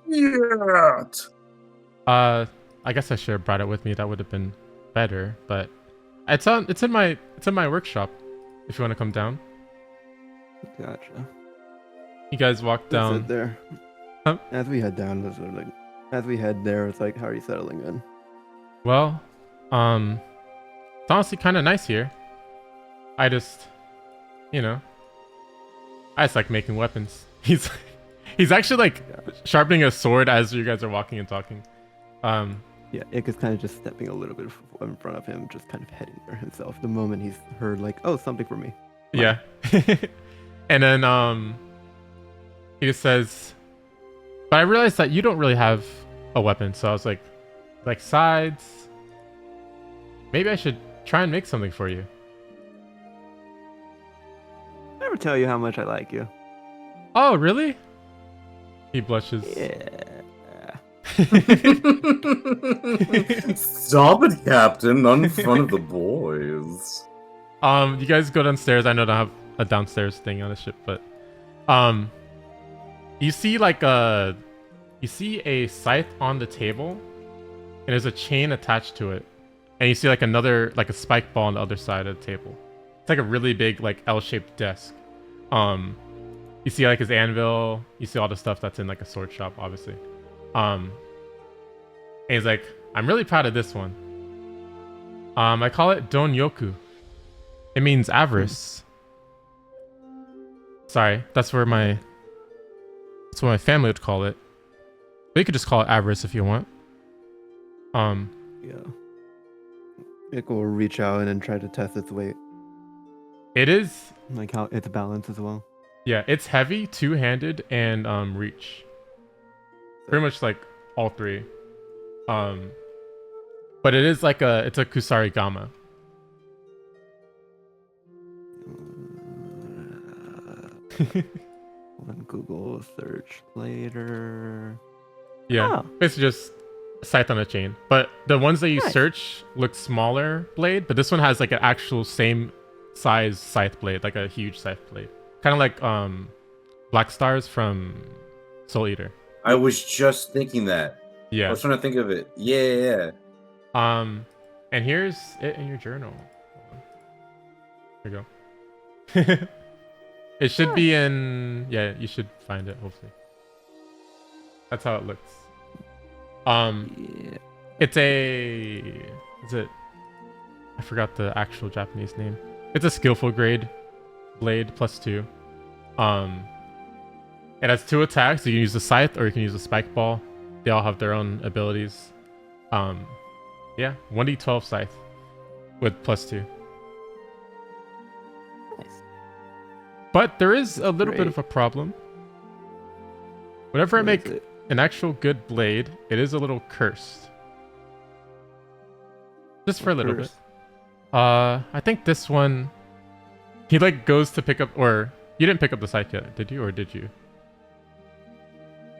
Yeah. I guess I should have brought it with me. That would have been better, but it's in my workshop. If you want to come down, Gotcha. you guys walk Sit down. there. Huh? As we head down, as we head there, it's like, how are you settling in? Well, it's honestly kind of nice here. I just, I just like making weapons. He's actually like sharpening a sword as you guys are walking and talking. Yeah, Ika's kind of just stepping a little bit in front of him, just kind of heading there himself. The moment he's heard like, oh, something for me. Yeah. And then he just says, but I realized that you don't really have a weapon, so I was like sides. Maybe I should try and make something for you. Never tell you how much I like you. Oh, really? He blushes. Yeah. Stop it, Captain! Not in front of the boys. You guys go downstairs. I know I don't have a downstairs thing on the ship, but you see a scythe on the table, and there's a chain attached to it, and you see like a spike ball on the other side of the table. It's like a really big like L-shaped desk. You see like his anvil. You see all the stuff that's in like a sword shop, obviously. And he's like, I'm really proud of this one. I call it Donyoku. It means avarice. Sorry, that's what my family would call it. But you could just call it avarice if you want. Yeah. Ika will reach out and then try to test its weight, It is, like how its balance as well. yeah, it's heavy, two-handed, and reach. Pretty much like all three. But it is like it's a Kusarigama. On Google search later. Yeah, Oh. it's just scythe on a chain. But the ones that you Nice. search look smaller blade, but this one has like an actual same size scythe blade, like a huge scythe blade. Kind of like Black Stars from Soul Eater. I was just thinking that. I Yeah. was trying to think of it. Yeah. And here's it in your journal. Hold on. Here you go. It should be in, yeah, you should find it, hopefully. That's how it looks. Yeah. It's I forgot the actual Japanese name. It's a skillful grade blade +2. It has 2 attacks. You can use the scythe or you can use the spike ball. They all have their own abilities. Yeah, 1d12 scythe with +2. Nice. But there is a little bit Great. of a problem. Whenever I What make is it? an actual good blade, it is a little cursed. Just for a little bit. Cursed? I think this one, he like goes to pick up, or you didn't pick up the scythe yet, did you, or did you?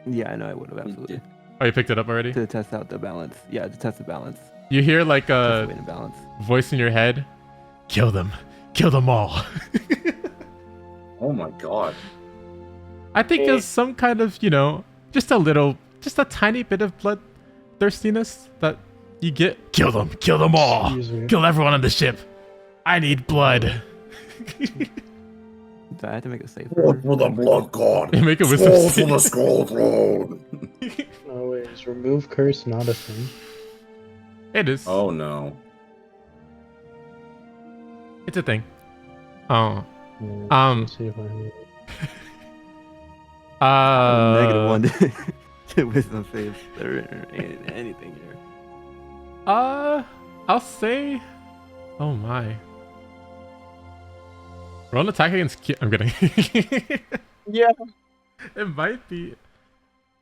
Yeah, I know I would have absolutely. Oh, you picked it up already? To test out the balance. Yeah, to test the balance. You hear like Test the a weight and balance. voice in your head, kill them all. Oh my god. I think it's some kind of, just a tiny bit of bloodthirstiness that you get. Kill them all. Excuse me. Kill everyone on the ship. I need blood. Do I have to make a save? Blood for the blood god. You make a wisdom Scroll for save. the scroll throne. Oh wait, is remove curse not a thing? It is. Oh no. It's a thing. Oh. Yeah, let's see if I have it. -1 to wisdom saves or anything here. I'll say. Oh my. Roll an attack against. I'm kidding. Yeah. It might be.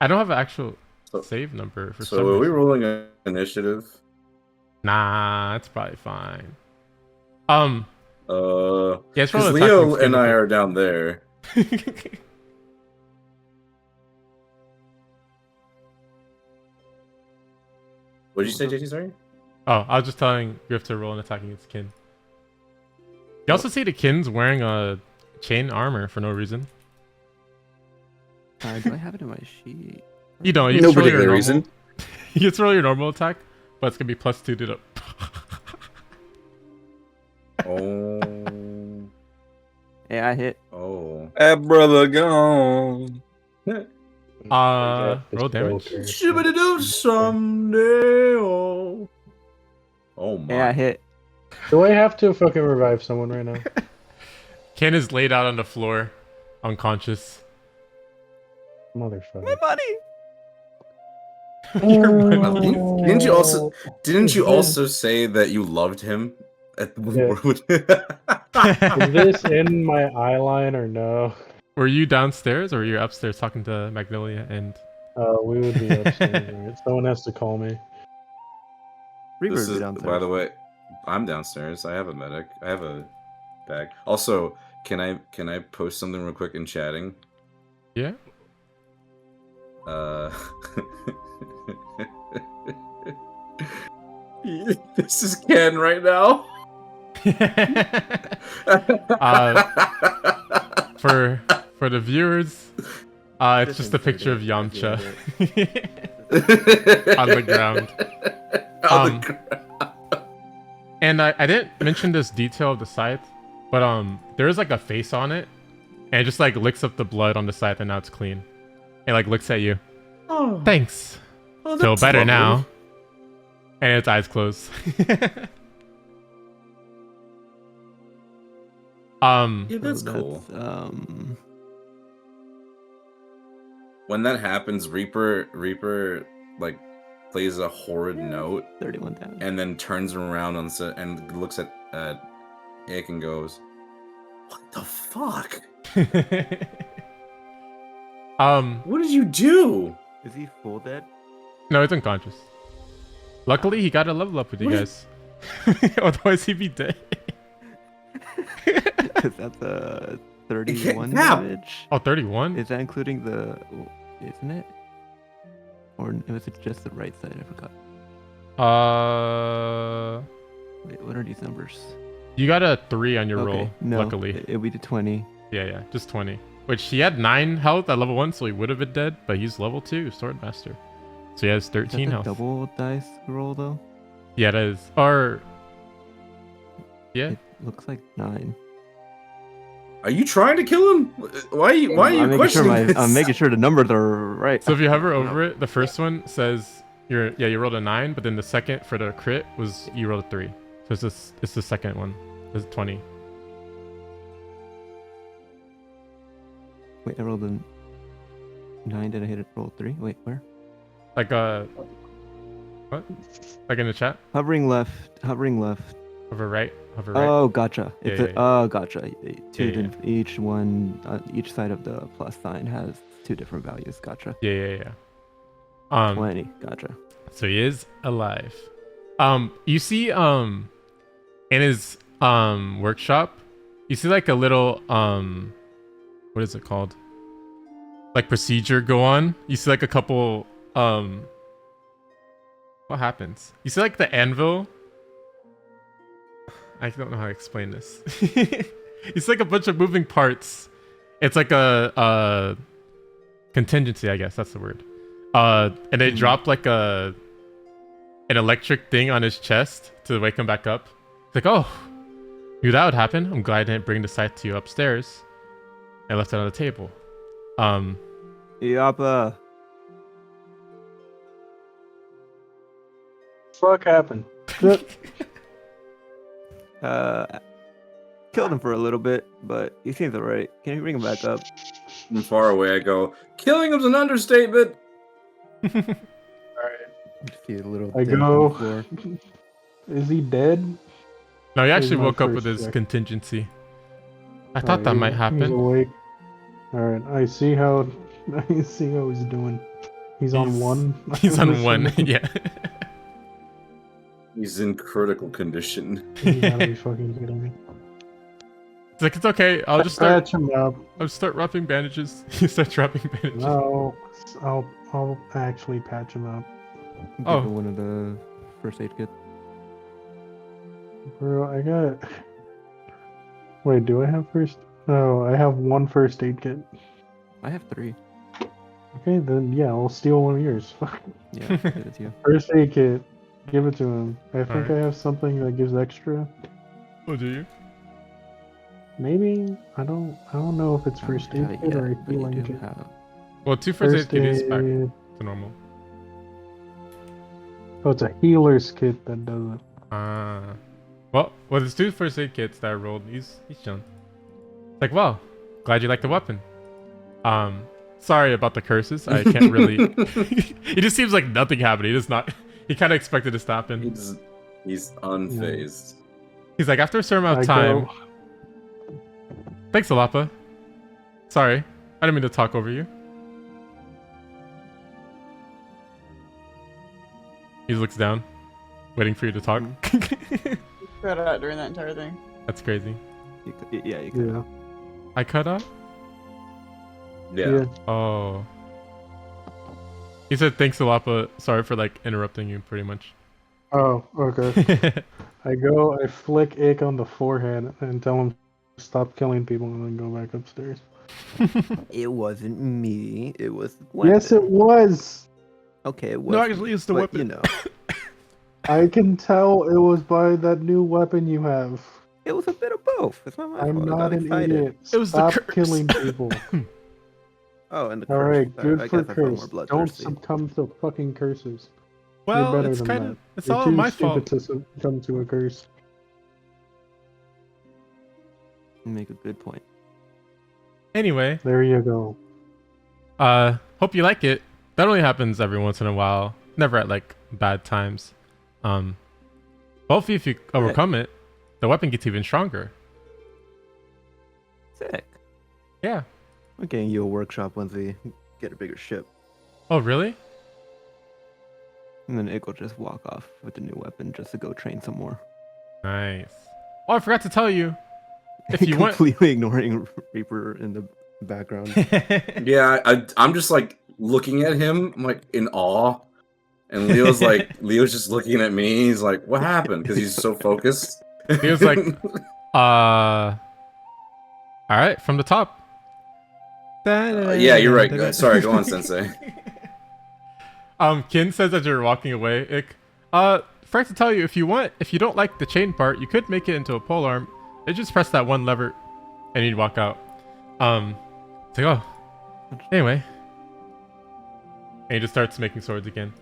I don't have an actual So- save number for So some are we reason. rolling an initiative? Nah, it's probably fine. Yeah, it's Because rolling Leo attack and I against are down there. What did you say, JT? Sorry. Oh, I was just telling Gryph to roll an attack against Kin. You also see the Kin's wearing a chain armor for no reason. Do I have it in my sheet? You don't. You No just roll your particular normal. reason. You just roll your normal attack, but it's gonna be +2 to the. Oh. Yeah, I hit. Oh. That brother gone. Roll damage. Shibbity-doo someday. Oh. Oh my. Yeah, I hit. Do I have to fucking revive someone right now? Ken is laid out on the floor, unconscious. Motherfucker. My money. Your Well, money. didn't you also say that you loved him at the Yeah. Is this in my eye line or no? Were you downstairs or were you upstairs talking to Magnolia and? We would be upstairs. Right? Someone has to call me. Reaper's This is, downstairs. by the way, I'm downstairs. I have a medic. I have a bag. Also, can I post something real quick in chatting? Yeah. This is Ken right now. For the viewers, it's just a picture of Yamcha on the ground. And I didn't mention this detail of the scythe, but there is like a face on it, and it just like licks up the blood on the scythe, and now it's clean. It like looks at you. Oh, Thanks. oh, Feel that's better lovely. now. And its eyes closed. Yeah, that's cool. When that happens, Reaper like plays a horrid note 31 damage. and then turns around and looks at Ick and goes, "What the fuck? What did you do?" Is he full dead? No, it's unconscious. Luckily, he got a level up with you guys. Otherwise, he'd be dead. Because that's a 31 Cap. damage. Oh, 31? Is that including the... Isn't it? Or was it just the right side? I forgot. Wait, what are these numbers? You got a 3 on your Okay, roll, no, luckily. we did 20. Yeah, just 20. Which he had 9 health at level 1, so he would have been dead, but he's level 2, Sword Master. So he has Is 13 that health. a double dice roll, though? Yeah, it is. Or... Yeah. It looks like 9. Are you trying to kill him? Why are you questioning this? I'm making sure the numbers are right. So if you hover over it, the first one says you rolled a 9, but then the second for the crit was you rolled a 3. So it's the second one. It's 20. Wait, I rolled a 9. Did I hit it? Roll 3? Wait, where? Like what? Like in the chat? Hovering left. Hover right? Hover right? Oh, gotcha. Yeah, It's yeah, a, oh, gotcha. Yeah. Each one, each side of the plus sign has 2 different values. Gotcha. Yeah. 20. Gotcha. So he is alive. You see in his workshop, you see like a little what is it called? Like procedure go on. You see like a couple what happens? You see like the anvil. I don't know how to explain this. It's like a bunch of moving parts. It's like a contingency, I guess that's the word. And they drop like an electric thing on his chest to wake him back up. It's like, oh, knew that would happen. I'm glad I didn't bring the scythe to you upstairs. I left it on the table. Illapa. Fuck happened. Killed him for a little bit, but he seems alright. Can you bring him back up? From far away, I go, "Killing him's an understatement." Alright. See a little. I dent go- on the floor. Is he dead? No, he That was actually my woke up first with his check. contingency. I thought that Alright, might He's happen. awake. Alright, I see how he's doing. He's on 1. He's on 1, yeah. He's in critical condition. You gotta be fucking kidding me. It's like, it's okay. I'll just start. Patch him up. I'll start wrapping bandages. You start wrapping bandages. No, I'll actually patch him up. Give Oh. her one of the first aid kits. Bro, I got. Wait, do I have first? No, I have one first aid kit. I have 3. Okay, then yeah, I'll steal one of yours. Fuck. Yeah, I'll give it to you. First aid kit. Give it to him. I think Alright. I have something that gives extra. Oh, do you? Maybe I don't know if it's I don't first have aid it kit or yet, a but you healing do kit. have. Well, 2 first aid First kits back aid. to normal. Oh, it's a healer's kit that does it. Well, there's 2 first aid kits that I rolled. He's chilling. Like, well, glad you like the weapon. Sorry about the curses. I can't really. It just seems like nothing happened. He does not. He kind of expected it to happen. He's unfazed. He's like, after a certain amount of time. Thanks, Illapa. Sorry, I didn't mean to talk over you. He looks down, waiting for you to talk. Cut out during that entire thing. That's crazy. Yeah, you could. Yeah. I cut up? Yeah. Oh. He said, thanks, Illapa. Sorry for, like, interrupting you, pretty much. Oh, okay. I flick Ick on the forehead and tell him to stop killing people and then go back upstairs. It wasn't me. It was. Yes, it was. Okay, it was. No, actually, it's the but, weapon. You know, I can tell it was by that new weapon you have. it was a bit of both. It's not my I'm fault. I not got an excited. idiot. It was the Stop curse. killing people. Oh, and the All curse. right, good I for guess I felt more curse. Don't bloodthirsty. succumb to fucking curses. Well, You're better it's than kind that. of. It's You're all too my stupid fault. to succumb to a curse. You make a good point. Anyway, There you go. hope you like it. That only happens every once in a while. Never at, like, bad times. Hopefully, if you overcome it, the weapon gets even stronger. Sick. Yeah. We're getting you a workshop once we get a bigger ship. Oh, really? And then Ick will just walk off with the new weapon just to go train some more. Nice. Oh, I forgot to tell you. If you want. Completely ignoring Reaper in the background. Yeah, I'm just like looking at him, I'm like in awe. And Leo's just looking at me. He's like, what happened? Because he's so focused. He was like, all right, from the top. Yeah, you're right. Sorry, go on, Sensei. Kin says as you're walking away, Ick, forgot to tell you, if you don't like the chain part, you could make it into a pole arm. You just press that one lever and you'd walk out. It's like, oh. Anyway. And he just starts making swords again.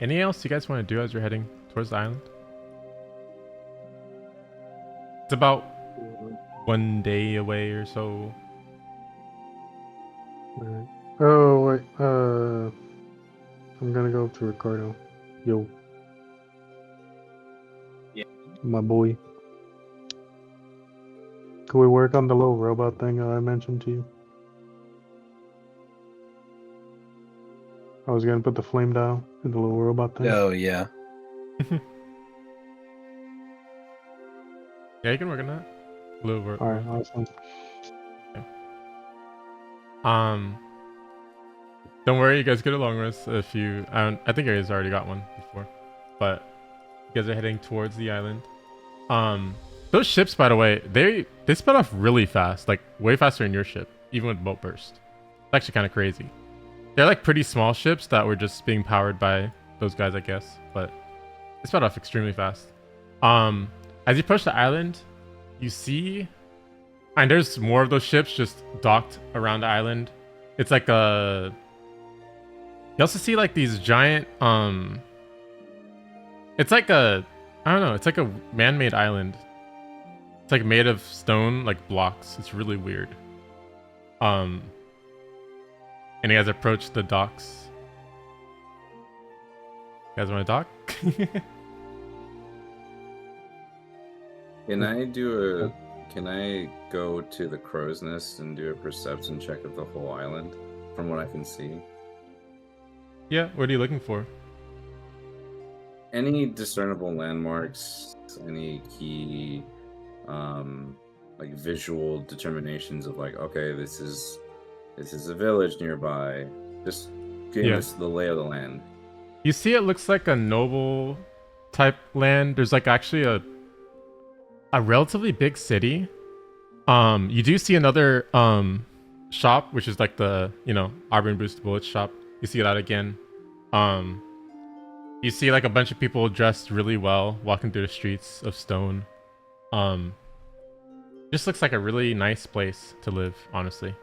Anything else you guys want to do as you're heading towards the island? It's about 1 day away or so. Alright. Oh wait, I'm gonna go up to Ricardo. Yo. Yeah. My boy. Can we work on the little robot thing I mentioned to you? I was gonna put the flame dial in the little robot thing. Oh yeah. Yeah, you can work on that. Little work. Alright, awesome. Don't worry, you guys get a long rest if you. I think you guys already got one before, but you guys are heading towards the island. Those ships, by the way, they sped off really fast, like way faster than your ship, even with boat burst. It's actually kind of crazy. They're like pretty small ships that were just being powered by those guys, I guess, but they sped off extremely fast. As you approach the island, you see, and there's more of those ships just docked around the island. It's like a. You also see like these giant. It's like a. I don't know. It's like a man-made island. It's like made of stone, like blocks. It's really weird. And you guys approach the docks. You guys want to dock? Can I go to the crow's nest and do a perception check of the whole island from what I can see? Yeah, what are you looking for? Any discernible landmarks, any key like visual determinations of like, okay, this is a village nearby. Just getting the lay of the land. You see, it looks like a noble type land. There's like actually a relatively big city. You do see another shop, which is like the Auburn Boost Bullets shop. You see that again. You see like a bunch of people dressed really well walking through the streets of stone. Just looks like a really nice place to live, honestly,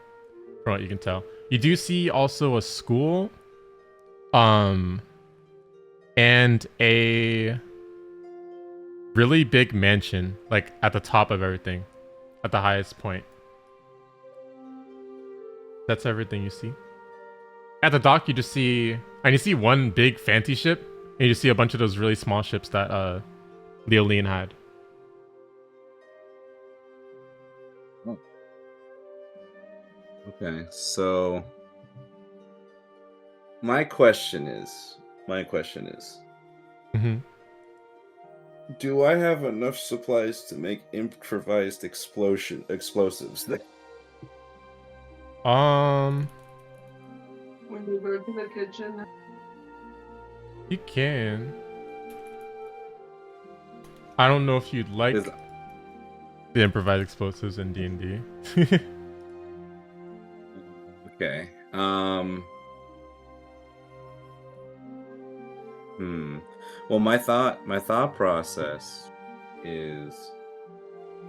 from what you can tell. You do see also a school, and a really big mansion, like at the top of everything, at the highest point. That's everything you see. At the dock, you just see, and you see one big fancy ship, and you just see a bunch of those really small ships that Leoline had. Okay, so my question is, Mm-hmm. do I have enough supplies to make improvised explosives? When we go to the kitchen. You can. I don't know if you'd like the improvised explosives in D&D. Okay. Well, my thought process is,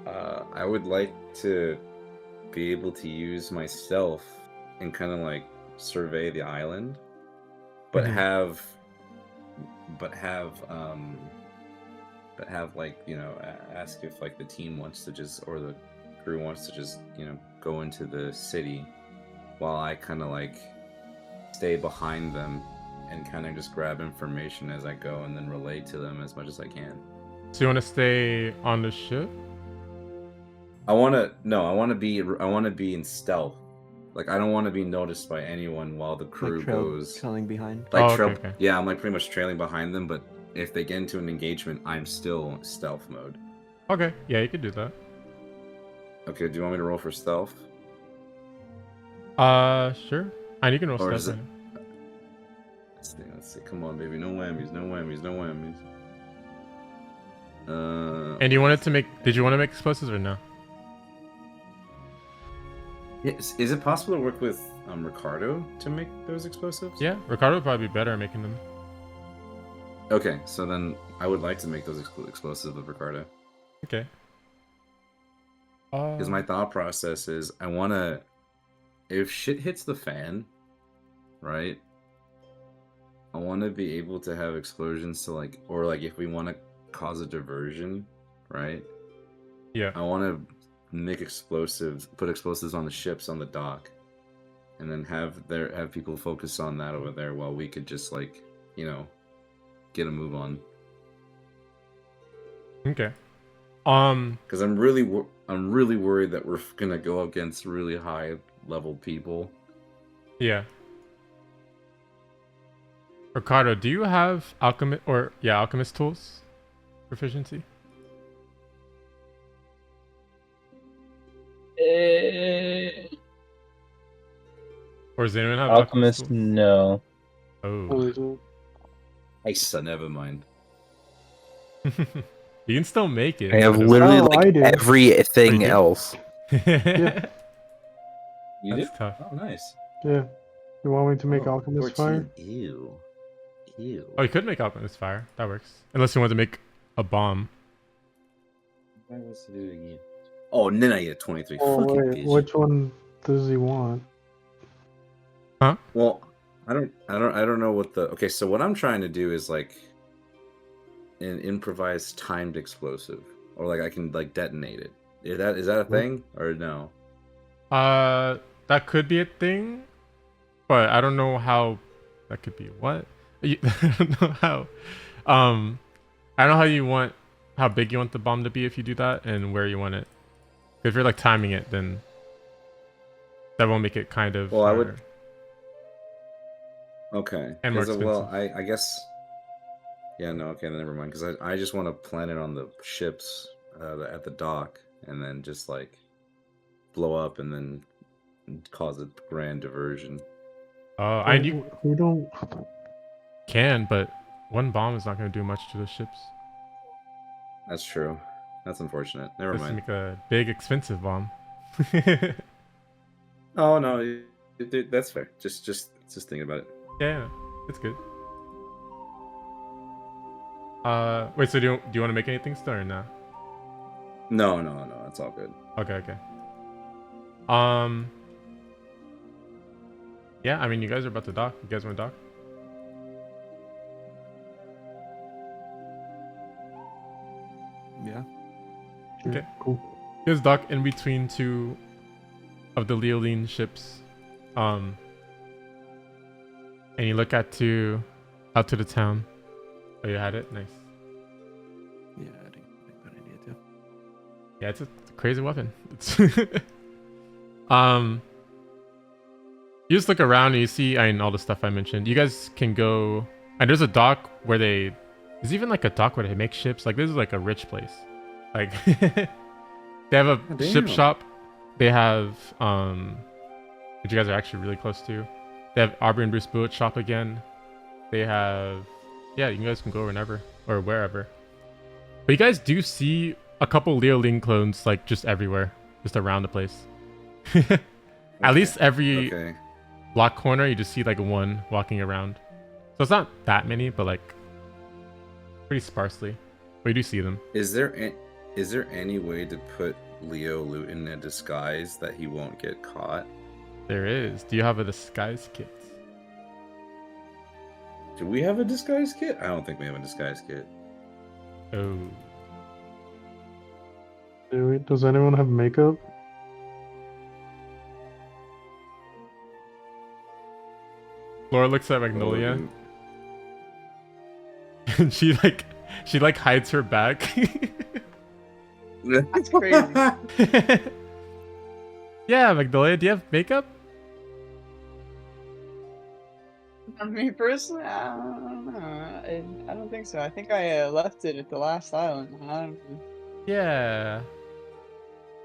I would like to be able to use my stealth and kind of like survey the island, but have like, ask if like the team wants to just, or the crew wants to just, go into the city while I kind of like stay behind them and kind of just grab information as I go and then relay to them as much as I can. So you want to stay on the ship? I want to be in stealth. Like, I don't want to be noticed by anyone while the crew goes trailing behind. Like, okay. Yeah, I'm like pretty much trailing behind them, but if they get into an engagement, I'm still stealth mode. Okay, yeah, you could do that. Okay, do you want me to roll for stealth? Sure. And you can roll Or stealth. Let's see. Come on, baby. No whammies. And you wanted to make? Did you want to make explosives or no? Is it possible to work with Ricardo to make those explosives? Yeah, Ricardo would probably be better at making them. Okay, so then I would like to make those explosives with Ricardo. Okay. Because my thought process is, I want to, if shit hits the fan, right? I want to be able to have explosions to like, or like if we want to cause a diversion, right? Yeah. I want to make explosives, put explosives on the ships on the dock, and then have people focus on that over there while we could just like, get a move on. Okay. Because I'm really worried that we're gonna go against really high level people. Yeah. Ricardo, do you have alchemist tools proficiency? Or does anyone have Alchemist? tools? No. Oh. Never mind. You can still make it. I have literally Oh, I like do. everything do? else. Yeah. You That's did? tough. Oh, nice. Yeah. You want me to make alchemist 14. fire? Ew. Oh, you could make alchemist fire. That works. Unless you want to make a bomb. Oh, and then I get 23. Oh, Fucking wait, bitch. which one does he want? Well, I don't know what the. Okay, so what I'm trying to do is like an improvised timed explosive, or like I can like detonate it. Is that a thing or no? That could be a thing, but I don't know how that could be. What? I don't know how. I don't know how big you want the bomb to be if you do that, and where you want it. If you're like timing it, then that won't make it kind of. Well, I would. Okay. And more 'Cause, well, expensive. I guess. Yeah. No. Okay. Then never mind. Because I just want to plant it on the ships at the dock, and then just like blow up, and then cause a grand diversion. Oh, and you We don't. can, but one bomb is not going to do much to the ships. That's true. That's unfortunate. Never Let's mind. make a big, expensive bomb. Oh no, that's fair. Just thinking about it. Yeah, it's good. Wait. So do you want to make anything still or no? No, it's all good. Okay. Yeah, I mean, you guys are about to dock. You guys want to dock? Yeah. Okay. Cool. You guys dock in between two of the Leoline ships. And you look out to the town. Oh, you had it? Nice. Yeah, I didn't think that I needed to. Yeah, it's a crazy weapon. It's you just look around and you see all the stuff I mentioned. You guys can go, and there's a dock where there's even like a dock where they make ships. Like, this is like a rich place. Like they have a ship damn. shop. They have which you guys are actually really close to. They have Aubrey and Bruce Bullet shop again. They have, yeah, you guys can go whenever or wherever. But you guys do see a couple Leoline clones like just everywhere, just around the place. At least every Okay. block corner, you just see like one walking around. So it's not that many, but like pretty sparsely. But you do see them. Is there any way to put Leo loot in a disguise that he won't get caught? There is. Do you have a disguise kit? Do we have a disguise kit? I don't think we have a disguise kit. Oh. Does anyone have makeup? Laura looks at Magnolia Oh, and she hides her back. That's crazy. Yeah, Magnolia, do you have makeup? Me personally, I don't know. I don't think so. I think I left it at the last island. I don't know. Yeah.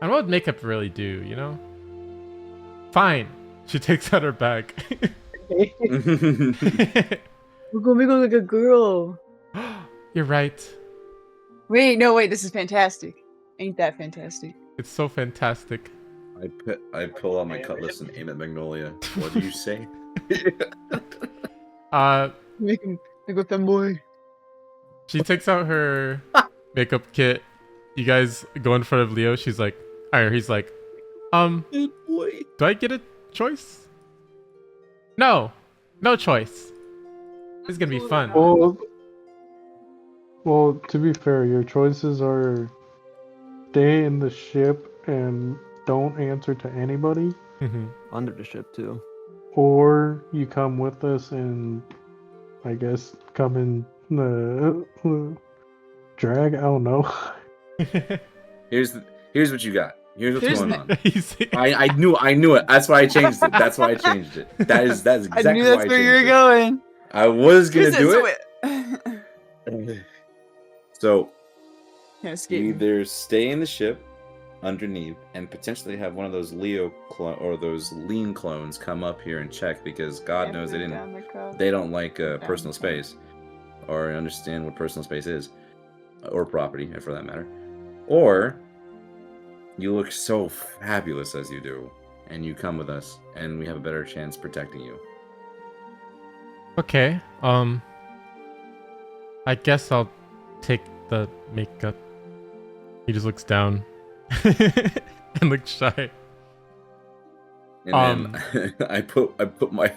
And what would makeup really do, you know? Fine. She takes out her bag. We're gonna look like a girl. You're right. Wait, no, wait. This is fantastic. Ain't that fantastic? It's so fantastic. I pull out my cutlass and aim at Magnolia. What do you say? Make a femboy. She takes out her makeup kit. You guys go in front of Leo. She's like, or he's like, Good boy. do I get a choice? No choice. This is gonna be fun. Well, to be fair, your choices are stay in the ship and don't answer to anybody, Under the ship too. or you come with us and I guess come in drag. I don't know. Here's what you got. Here's what's Here's going the- on. He's- I knew it. That's why I changed it. That's exactly I knew that's why where you were changed it. going. I was gonna do it. it. So Can't you escape. me. either stay in the ship underneath and potentially have one of those Leo or those lean clones come up here and check, because God knows they don't like personal space or understand what personal space is, or property for that matter. Or you look so fabulous as you do and you come with us and we have a better chance protecting you. Okay. I guess I'll take the makeup. He just looks down and looks shy. And then I put my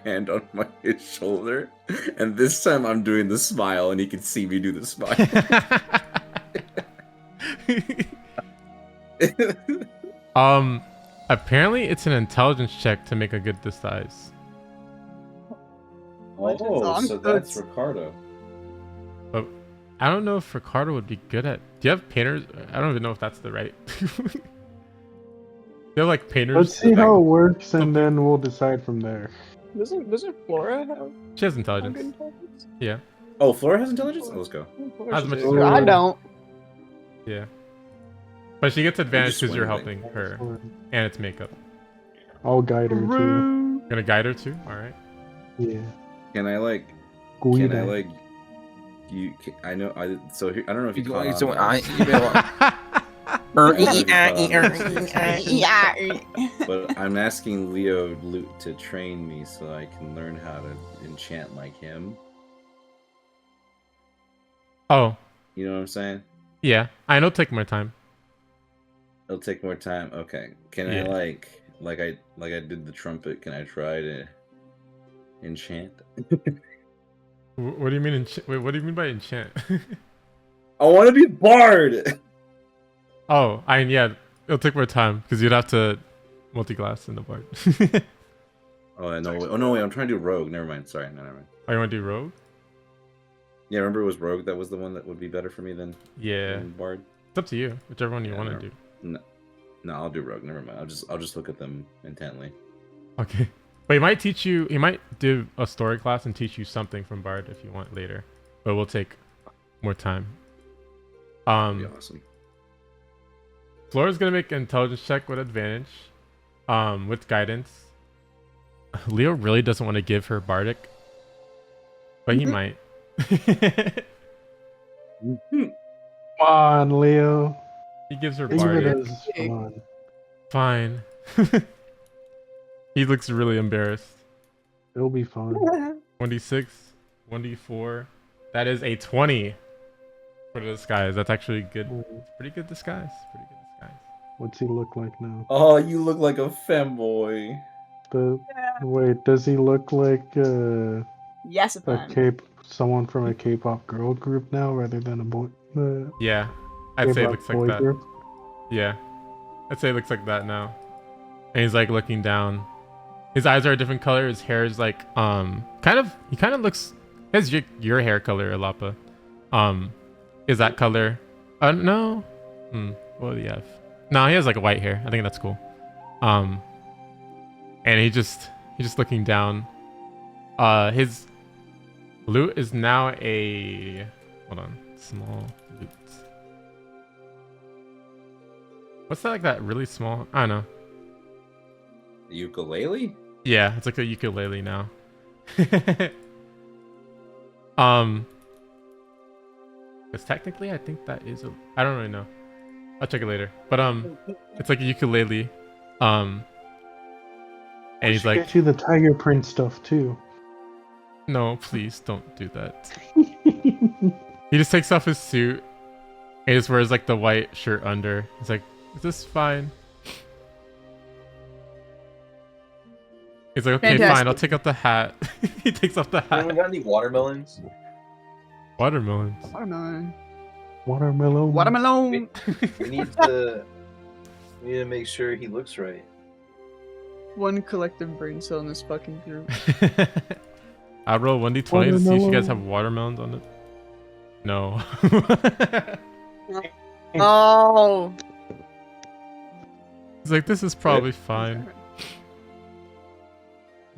hand on his shoulder, and this time I'm doing the smile, and he can see me do the smile. Apparently it's an intelligence check to make a good disguise. Oh, so that's Ricardo. But I don't know if Ricardo would be good at. Do you have painters? I don't even know if that's the right. They're like painters. Let's see how it works, and then we'll decide from there. Doesn't Flora have She has good intelligence. intelligence? Yeah. Oh, Flora has intelligence? Oh, let's go. As much Flora- as- I don't. Yeah. But she gets advantage just because you're wondering. helping her, and it's makeup. I'll guide her too. Gonna guide her too? Alright. Yeah. Can I like? Guide. Can I like? You? I know. So here, I don't know if you caught on. So but- I- But I'm asking Leo to train me so I can learn how to enchant like him. Oh, You know what I'm saying? yeah. I know take more time. It'll take more time. Okay. Can Yeah. I like I did the trumpet? Can I try to enchant? What do you mean wait, what do you mean by enchant? I want to be bard. Oh, yeah, it'll take more time because you'd have to multi-glass in the bard. Oh no! Oh no! Wait, I'm trying to do rogue. Never mind. Sorry. No, never mind. Oh, you want to do rogue? Yeah, remember it was rogue that was the one that would be better for me than Yeah. bard. It's up to you. Whichever one you Yeah, want no. to do. No, I'll do rogue. Never mind. I'll just look at them intently. Okay. But he might teach you. He might do a story class and teach you something from bard if you want later. But we'll take more time. That'd be awesome. Flora's gonna make an intelligence check with advantage. With guidance. Leo really doesn't want to give her bardic, but he might. Come on, Leo. He gives her Give bardic. it as fun. Fine. He looks really embarrassed. It'll be fun. 1d6, 1d4. That is a 20 for the disguise. That's actually good. Pretty good disguise. Pretty good disguise. What's he look like now? Oh, you look like a femboy. Wait, does he look like Yes, a someone from a K-pop girl group now rather than a boy? Yeah, I'd say it K-pop looks like boy that. group? Yeah, I'd say it looks like that now. And he's like looking down. His eyes are a different color. His hair is like he kind of looks. Has your hair color, Illapa. Is that color? No. What do you have? No, he has like a white hair. I think that's cool. And he's just looking down. His loot is now a small loot. What's that, like that really small? I don't know. Ukulele? Yeah, it's like a ukulele now. Because technically I think that is I don't really know. I'll check it later. But it's like a ukulele. And he's like, get you the tiger print stuff too. no, please don't do that. He just takes off his suit and he just wears like the white shirt under. He's like, is this fine? He's like, okay, Fantastic. fine, I'll take off the hat. He takes off the Anyone hat. got any watermelons? Watermelons. Watermelon. Watermelon. Watermelon. We need to make sure he looks right. One collective brain cell in this fucking group. I'll roll 1d20 to see if you guys have watermelons on it. No. Oh. He's like, this is probably fine.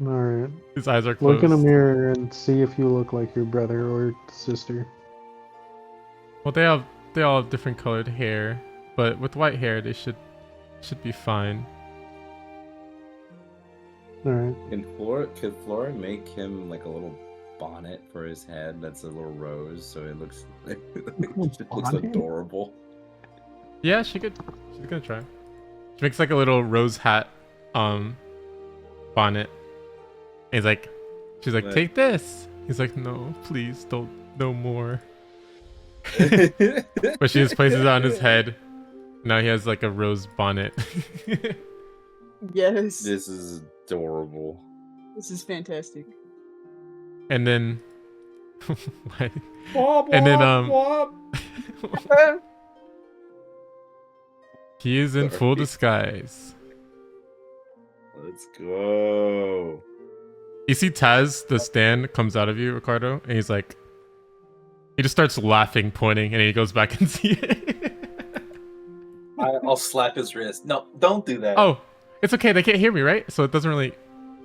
Alright. His eyes are closed. Look in a mirror and see if you look like your brother or sister. Well, they all have different colored hair, but with white hair they should be fine. Alright. Could Flora make him like a little bonnet for his head that's a little rose so it looks like it looks bonnet? adorable? Yeah, she's gonna try. She makes like a little rose hat bonnet. And she's like, What? take this. He's like, no, please don't, no more. But she just places it on his head. Now he has like a rose bonnet. Yes. This is adorable. This is fantastic. And then and then he is in full Sorry. disguise. Let's go. You see Taz, the stand, comes out of you, Ricardo, and he's like, he just starts laughing, pointing, and he goes back and see it. I'll slap his wrist. No, don't do that. Oh, it's okay. They can't hear me, right? So it doesn't really.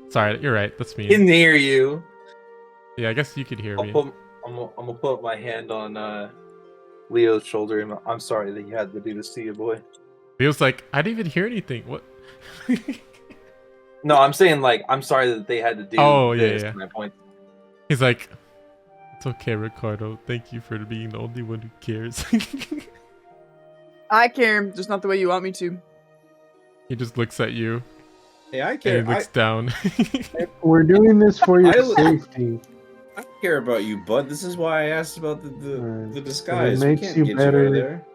Sorry, you're right. That's me. He can hear you. Yeah, I guess you could hear me. I'm gonna put my hand on Leo's shoulder. And I'm sorry that you had to do this to you, boy. He was like, I didn't even hear anything. What? No, I'm saying like I'm sorry that they had to do Oh, yeah, this. yeah. My point. He's like, it's okay, Ricardo. Thank you for being the only one who cares. I care, just not the way you want me to. He just looks at you Hey, I and care. he looks down. We're doing this for your I- safety. I care about you, bud. This is why I asked about Alright. the If it disguise. We makes can't you get you out better, of there.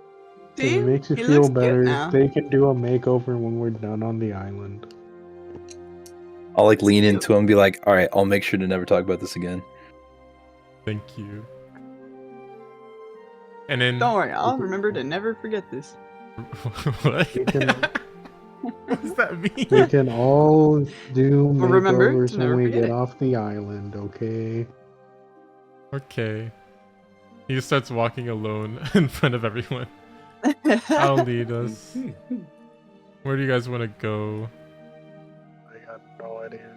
if See? it makes you He feel looks cute better, now. they can do a makeover when we're done on the island. I'll like lean into him and be like, all right, I'll make sure to never talk about this again. Thank you. And then Don't worry, I'll remember to never forget this. what? We can, What does that mean? we can all do Well, remember to makeovers when never we forget get it. off the island, okay? Okay. He just starts walking alone in front of everyone. I'll lead us. Where do you guys want to go? I got no idea.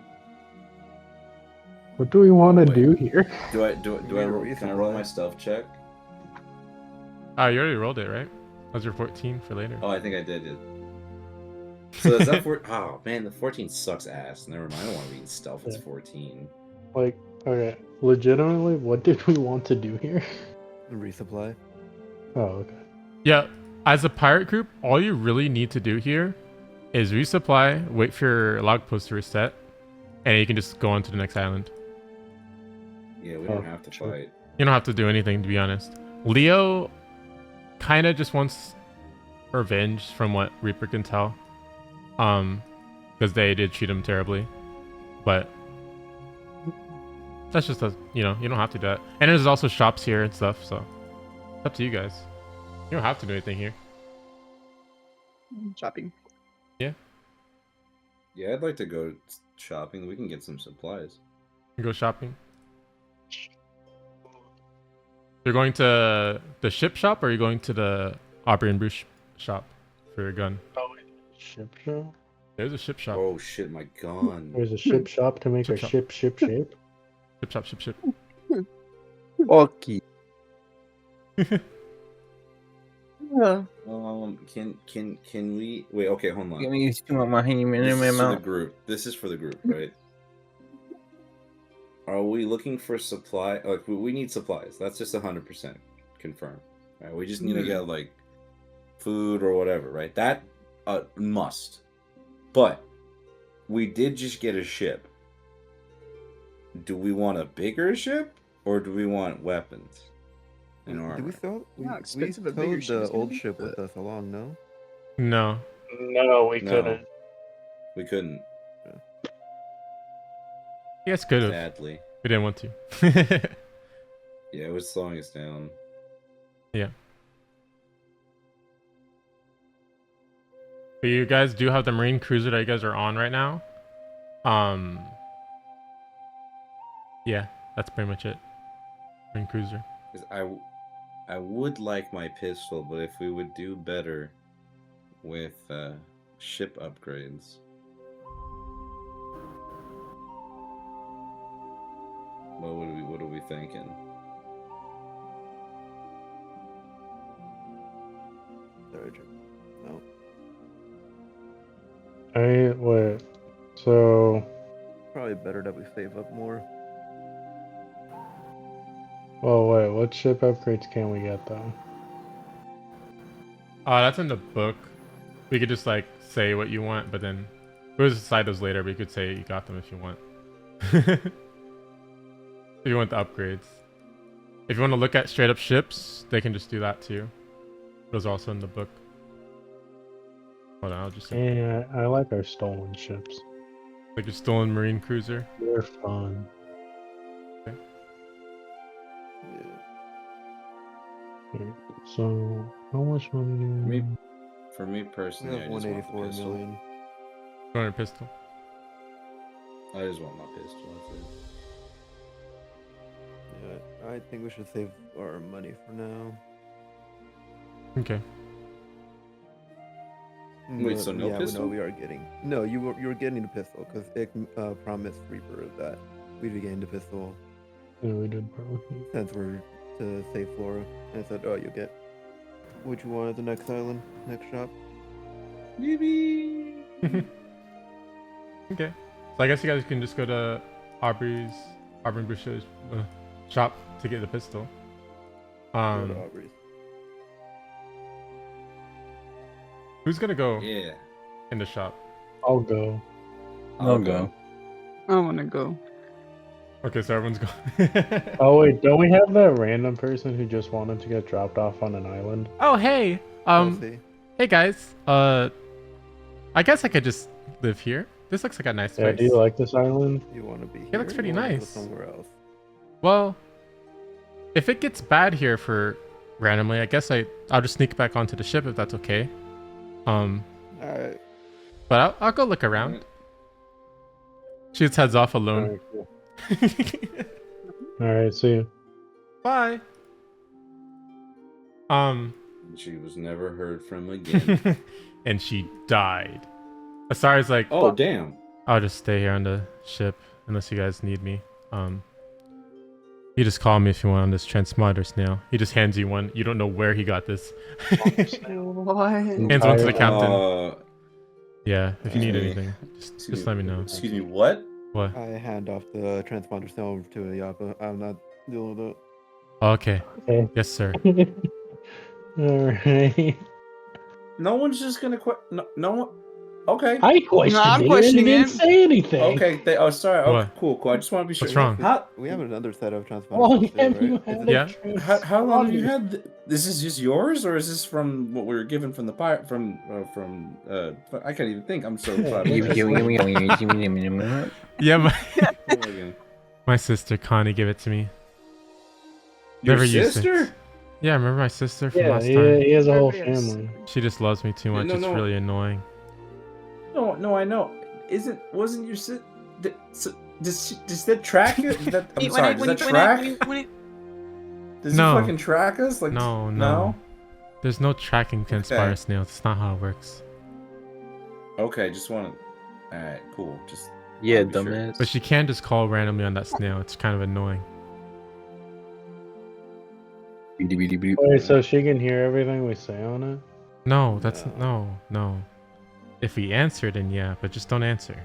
What do we want to Wait. do here? Do I need a can I roll resupply. my stealth check? Ah, you already rolled it, right? That was your 14 for later. Oh, I think I did. Yeah. So is that for? Oh man, the 14 sucks ass. Never mind. I don't want to be in stealth. It's Yeah. 14. Like, okay, legitimately, what did we want to do here? Resupply. Oh, okay. Yeah, as a pirate group, all you really need to do here is resupply, wait for your log post to reset, and you can just go on to the next island. Yeah, we Oh, don't have to sure. fight. You don't have to do anything, to be honest. Leo kind of just wants revenge from what Reaper can tell. Because they did treat him terribly. But that's just a, you don't have to do that. And there's also shops here and stuff, so it's up to you guys. You don't have to do anything here. Shopping. Yeah, I'd like to go shopping. We can get some supplies. You go shopping. You're going to the ship shop, or are you going to the Aubrey and Bruce shop for your gun? Oh, wait, ship shop? There's a ship shop. Oh shit, my gun. There's a ship shop to make Ship a shop. ship shape? Ship shop. Okay. Yeah. Can we wait? Okay, hold on. Give me my honey This in my is for the mouth. group. This is for the group, right? Are we looking for supply? Like we need supplies. That's just 100% confirmed. Right? We just need to get like food or whatever, right? That must. But we did just get a ship. Do we want a bigger ship or do we want weapons and armor? Did we still? How We expensive a bigger towed ship the is gonna old be? ship with us along, no? No. No, we No. couldn't. We couldn't, You guys could have. sadly. We didn't want to. Yeah, it was slowing us down. Yeah. But you guys do have the marine cruiser that you guys are on right now. Yeah, that's pretty much it. Marine cruiser. 'Cause I would like my pistol, but if we would do better with ship upgrades. What are we thinking? Sorry, Jim. No. Wait. So, Probably better that we save up more. well, wait. What ship upgrades can we get though? That's in the book. We could just like say what you want, but then we'll decide those later. But you could say you got them if you want. If you want the upgrades. If you want to look at straight up ships, they can just do that too. Those are also in the book. Hold on, I'll just say Yeah, I like our stolen ships. like your stolen marine cruiser. They're fun. Yeah. Okay, so, how much money do we Me- have? For me We personally, have I just want the 184 pistol. million. Going a pistol. I just want my pistol. That's it. Yeah, I think we should save our money for now. Okay. Wait, so no yeah, pistol? No, we are getting. No, you were getting the pistol because Ick promised Reaper that we'd be getting the pistol Yeah, we did probably. since we're to save Flora. And I said, oh, you'll get what you want at the next island, next shop. Yippee! Okay. So I guess you guys can just go to Aubrey and Boucher's shop to get the pistol. Go to Aubrey's. Who's gonna go Yeah. in the shop? I'll go. I'll go. I want to go. Okay, so everyone's going. Oh wait, don't we have that random person who just wanted to get dropped off on an island? Oh hey, We'll hey guys. I guess I could just live here. This looks like a nice Yeah, place. do you like this island? You want to be here? It looks pretty You wanna go nice. somewhere else. Well, if it gets bad here for randomly, I guess I'll just sneak back onto the ship if that's okay. Alright. But I'll go look around. She just heads off alone. Alright, cool. Alright, see you. Bye. She was never heard from again. And she died. Asari's like, Oh damn. I'll just stay here on the ship unless you guys need me. You just call me if you want on this transmitter snail. He just hands you one. You don't know where he got this. What? Hands one to the captain. Yeah, if you need okay. anything, just let me know. Excuse me, what? What? I hand off the transponder cell to Illapa. I'm not dealing with it. Okay. Okay. Yes, sir. Alright. No one's just gonna no one. Okay. I questioned I'm it. questioning He didn't it. say anything. Okay. Oh, sorry. Okay, What? cool. I just want to be sure. What's wrong? How We have another set of transponder Oh, cells yeah, too, you right? had Is it- a Yeah. how long have you had? This is just yours, or is this from what we were given from the pirate? I can't even think. I'm so proud. Yeah, Again. my sister Connie gave it to me. Your Never used it. sister? Yeah, remember my sister from Yeah, last time? he has a whole Yes. family. She just loves me too much. No, It's no. really annoying. No, I know. Wasn't your sister? Does that track it? I'm sorry. Does that track? Does No. it fucking track us? Like No. There's no tracking Conspire Okay. snails. It's not how it works. Okay, just want to. All right, cool. Just Yeah, I'll be sure. dumbass. But she can just call randomly on that snail. It's kind of annoying. Wait, so she can hear everything we say on it? No, that's no. If we answer, then yeah, but just don't answer.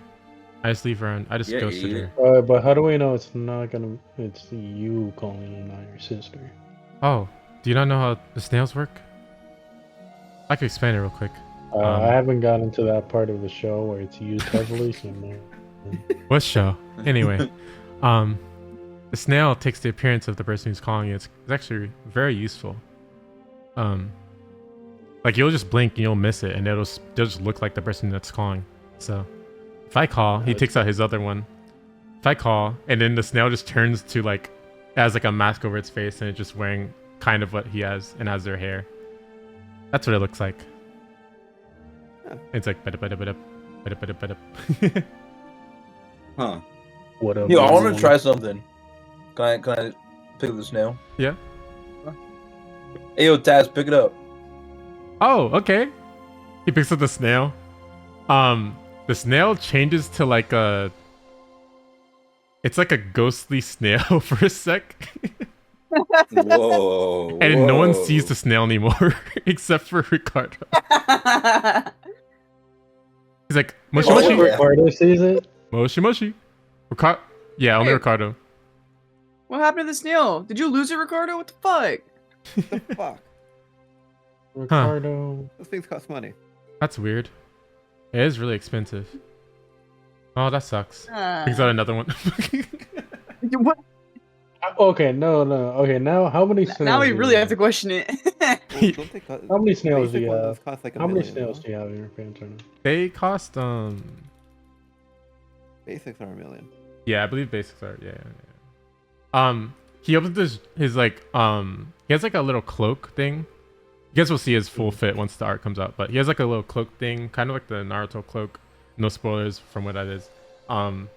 I just leave her on. I just Yeah, ghosted yeah. her. But how do we know it's not gonna? It's you calling and not your sister. Oh, do you not know how the snails work? I can explain it real quick. I haven't gotten to that part of the show where it's used heavily, so no. What show? Anyway, the snail takes the appearance of the person who's calling you. It's actually very useful. Like you'll just blink and you'll miss it, and they'll just look like the person that's calling. So, if I call, he takes out his other one. If I call, and then the snail just turns to like, it has like a mask over its face, and it's just wearing kind of what he has and has their hair. That's what it looks like. Huh. It's like bada. Huh? What up? Yo, I want to man? try something. Can I pick up the snail? Yeah. Hey, yo, Taz, pick it up. Oh, okay. He picks up the snail. The snail changes to like a. It's like a ghostly snail for a sec, Whoa! and no one sees the snail anymore except for Ricardo. He's like moshi Oh, moshi, yeah. Ricardo sees it. moshi moshi. Ricardo. Yeah, only Hey. Ricardo. What happened to the snail? Did you lose it, Ricardo? What the fuck? The fuck? Ricardo. Those things cost money. That's weird. It is really expensive. Oh, that sucks. Picks out another one. What? Okay, no. Okay, now how many snails? Now we do you really have have? to question it. Well, don't they cost, How many snails do basic you ones have? cost like a How many million, snails no? do you have in your pants right now? They cost Basics are a million. Yeah, I believe basics are. Yeah. He opens his like he has like a little cloak thing. You guys will see his full fit once the art comes out, but he has like a little cloak thing, kind of like the Naruto cloak. No spoilers from what that is. And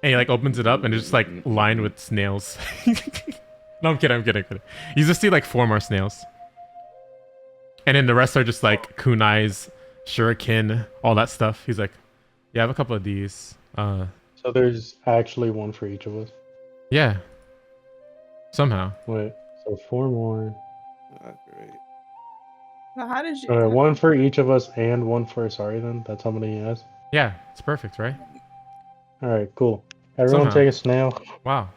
he like opens it up and it's just like lined with snails. No, I'm kidding. You just see like 4 more snails. And then the rest are just like kunais, shuriken, all that stuff. He's like, yeah, I have a couple of these. So there's actually one for each of us. Yeah. Somehow. Wait, so 4 more. Great. How did you? One for each of us and one for Asari then? That's how many he has? Yeah, it's perfect, right? Alright, cool. Everyone Somehow. take a snail. Wow.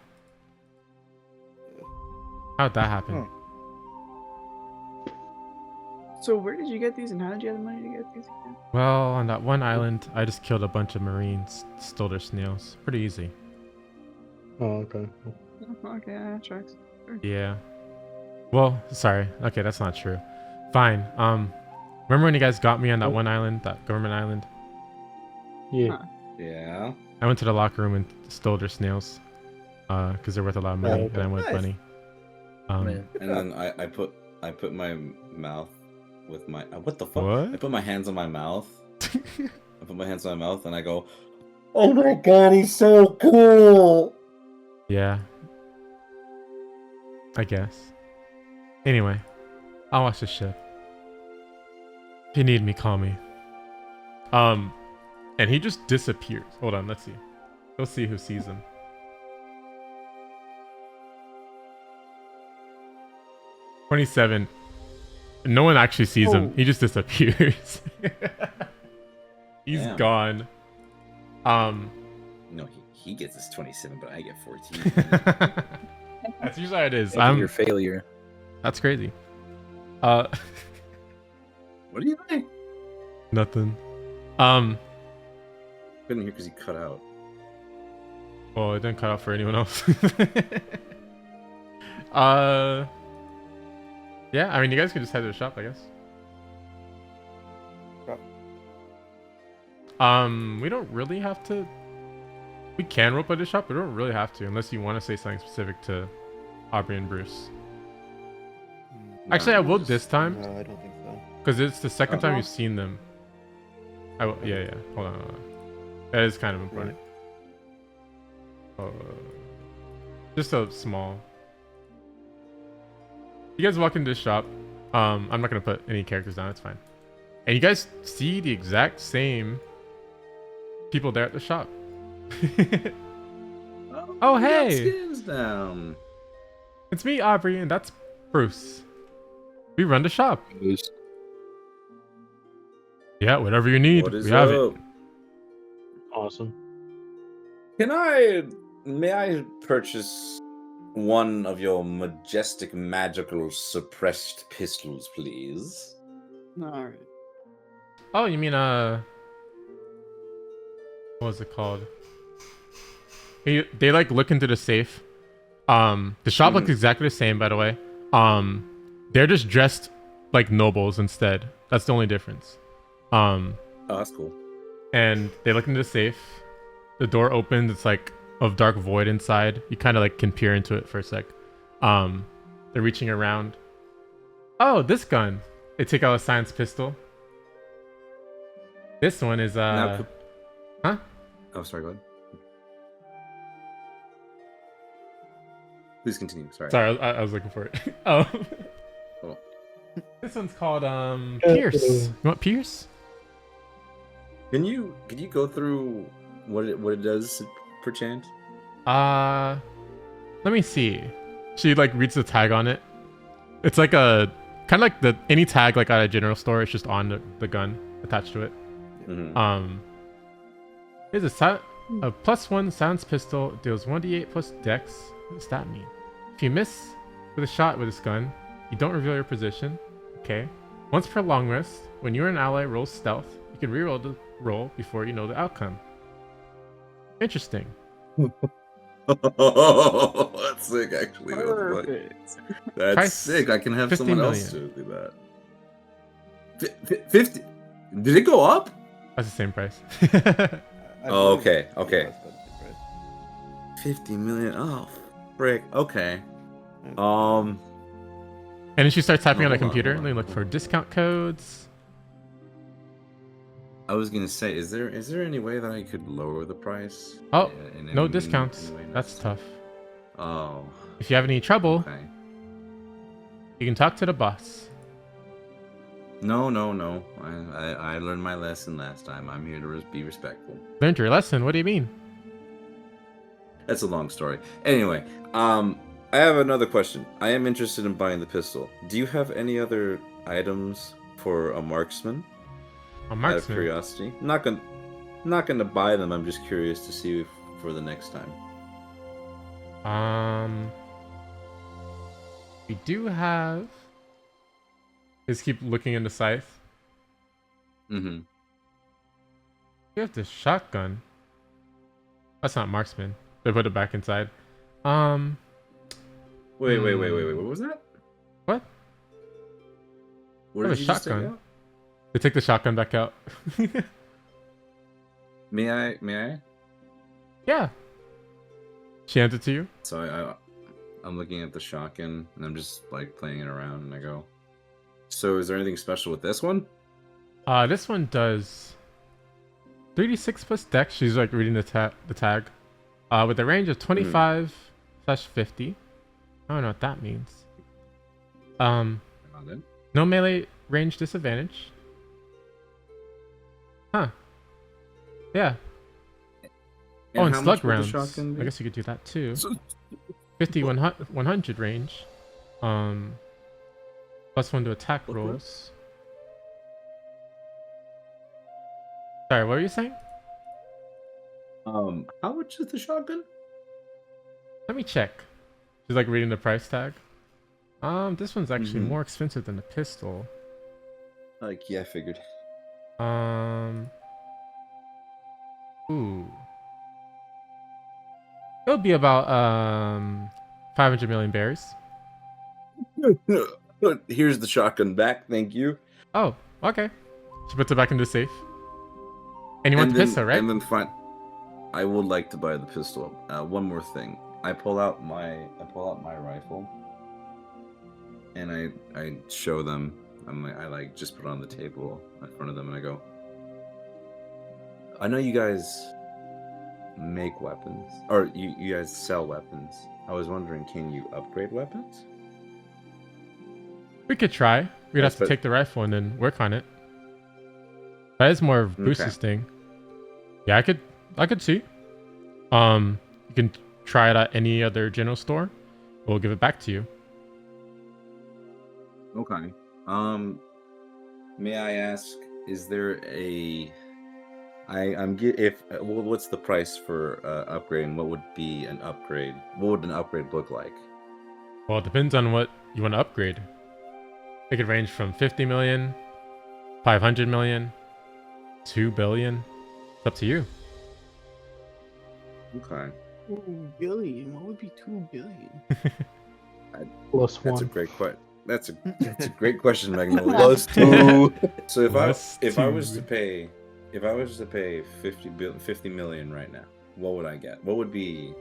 How'd that happen? Huh. So where did you get these, and how did you have the money to get these again? Well, on that one island, I just killed a bunch of marines, stole their snails. Pretty easy. Oh, okay. Oh, okay, that tracks. Sure. Yeah. Well, sorry. Okay, that's not true. Fine. Remember when you guys got me on that one island, that government island? Yeah. Huh. Yeah. I went to the locker room and stole their snails. Because they're worth a lot of money, okay. and I went Nice. bunny. Man. And then I put my mouth with my what the fuck? What? I put my hands on my mouth. I put my hands on my mouth and I go, "Oh my god, he's so cool!" Yeah. I guess. Anyway, I'll watch the ship. If you need me, call me. And he just disappears. Hold on, let's see. Go see who sees him. $27. No one actually sees him. He just disappears. He's Damn. gone. No, he gets his 27, but I get 14. That's usually how it is. Look at your failure. That's crazy. What do you think? Nothing. Couldn't hear because he cut out. Well, it didn't cut out for anyone else. Yeah, I mean, you guys could just head to the shop, I guess. We don't really have to. We can rope at the shop, but we don't really have to, unless you want to say something specific to Aubrey and Bruce. Actually, I will this time, No, I don't think so. because it's the second time Uh-huh. you've seen them. I will, yeah. Hold on. That is kind of important. Just a small. You guys walk into the shop. I'm not gonna put any characters down. It's fine. And you guys see the exact same people there at the shop. Oh, we got hey. skins down. It's me, Aubrey, and that's Bruce. We run the shop. Yeah, whatever you need, What is we have up? it. Awesome. May I purchase one of your majestic magical suppressed pistols, please? Alright. Oh, you mean what was it called? They like look into the safe. The shop looks exactly the same, by the way. They're just dressed like nobles instead. That's the only difference. Oh, that's cool. And they look into the safe. The door opens. It's like of dark void inside. You kind of like can peer into it for a sec. They're reaching around. Oh, this gun. They take out a science pistol. This one is Now, huh? Oh, sorry. Go ahead. Please continue. Sorry. Sorry, I was looking for it. Oh. Oh. This one's called Pierce. You want Pierce? Can you go through what it does perchance? Let me see. She like reads the tag on it. It's like a kind of like any tag like at a general store. It's just on the gun attached to it. Mm-hmm. Here's a +1 sounds pistol, deals 1d8 plus dex. What does that mean? If you miss with a shot with this gun, you don't reveal your position. Okay. Once per long rest, when you or an ally rolls stealth, you can reroll the roll before you know the outcome. Interesting. That's sick, actually. Perfect. That's Price sick. I can have 50 someone else do that. 50? Did it go up? That's the same price. Oh, okay, okay. Yeah, that's about the price. 50 million. Oh, frick. Okay. And then she starts typing on a Hold on, computer. hold Let on. me look for discount codes. I was gonna say, is there any way that I could lower the price? Oh, in no any- discounts. any way That's tough. Oh, If you have any trouble, okay. you can talk to the boss. No. I learned my lesson last time. I'm here to be respectful. Learned your lesson. What do you mean? That's a long story. Anyway, I have another question. I am interested in buying the pistol. Do you have any other items for a marksman? A Out of marksman. curiosity. I'm not gonna. I'm not gonna buy them. I'm just curious to see if, for the next time. We do have. Just keep looking into Scythe. Mm-hmm. We have the shotgun. That's not marksman. They put it back inside. Wait. What was that? What? What I have did a you just take shotgun. out? They take the shotgun back out. May I? Yeah. She hands it to you. So I'm looking at the shotgun and I'm just like playing it around and I go, so is there anything special with this one? This one does 3d6 plus dex. She's like reading the tag. With a range of 25/50. I don't know what that means. No melee range disadvantage. Huh. Yeah. And how slug much would the rounds. shotgun be? I guess you could do that too. 50 100 range. Plus 1 to attack Okay. rolls. Sorry, what were you saying? How much is the shotgun? Let me check. She's like reading the price tag. This one's actually more expensive than the pistol. Like, yeah, I figured. Ooh. It'll be about 500 million berries. Here's the shotgun back, thank you. Oh, okay. She puts it back into the safe. And you want the pistol, right? And then fine. I would like to buy the pistol. One more thing. I pull out my rifle, and I show them. I like just put it on the table in front of them, and I go, I know you guys make weapons, or you guys sell weapons. I was wondering, can you upgrade weapons? We could try. We'd Yes, have to but- take the rifle and then work on it. That is more of Bruce's thing. Yeah, I could see. You can try it at any other general store. We'll give it back to you. Okay. May I ask, is there a what's the price for upgrading? What would be an upgrade? What would an upgrade look like? Well, it depends on what you want to upgrade. It could range from 50 million, 500 million, 2 billion. It's up to you. Okay. 2 billion? What would be 2 billion? Plus That's a one. great question. That's a great question, Magnolia. Plus 2. So Plus if I was two. to pay 50 million right now, what would I get? What would be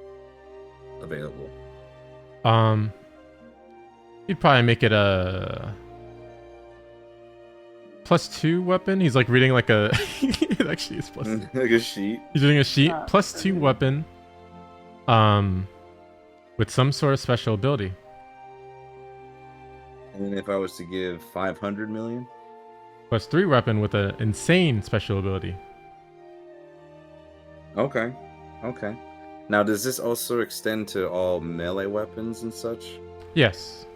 available? You'd probably make it a +2 weapon. He's like reading like a. It actually is plus. Like a sheet. He's reading a sheet. +2 weapon. With some sort of special ability. And then if I was to give 500 million? +3 weapon with an insane special ability. Okay. Okay. Now, does this also extend to all melee weapons and such? Yes.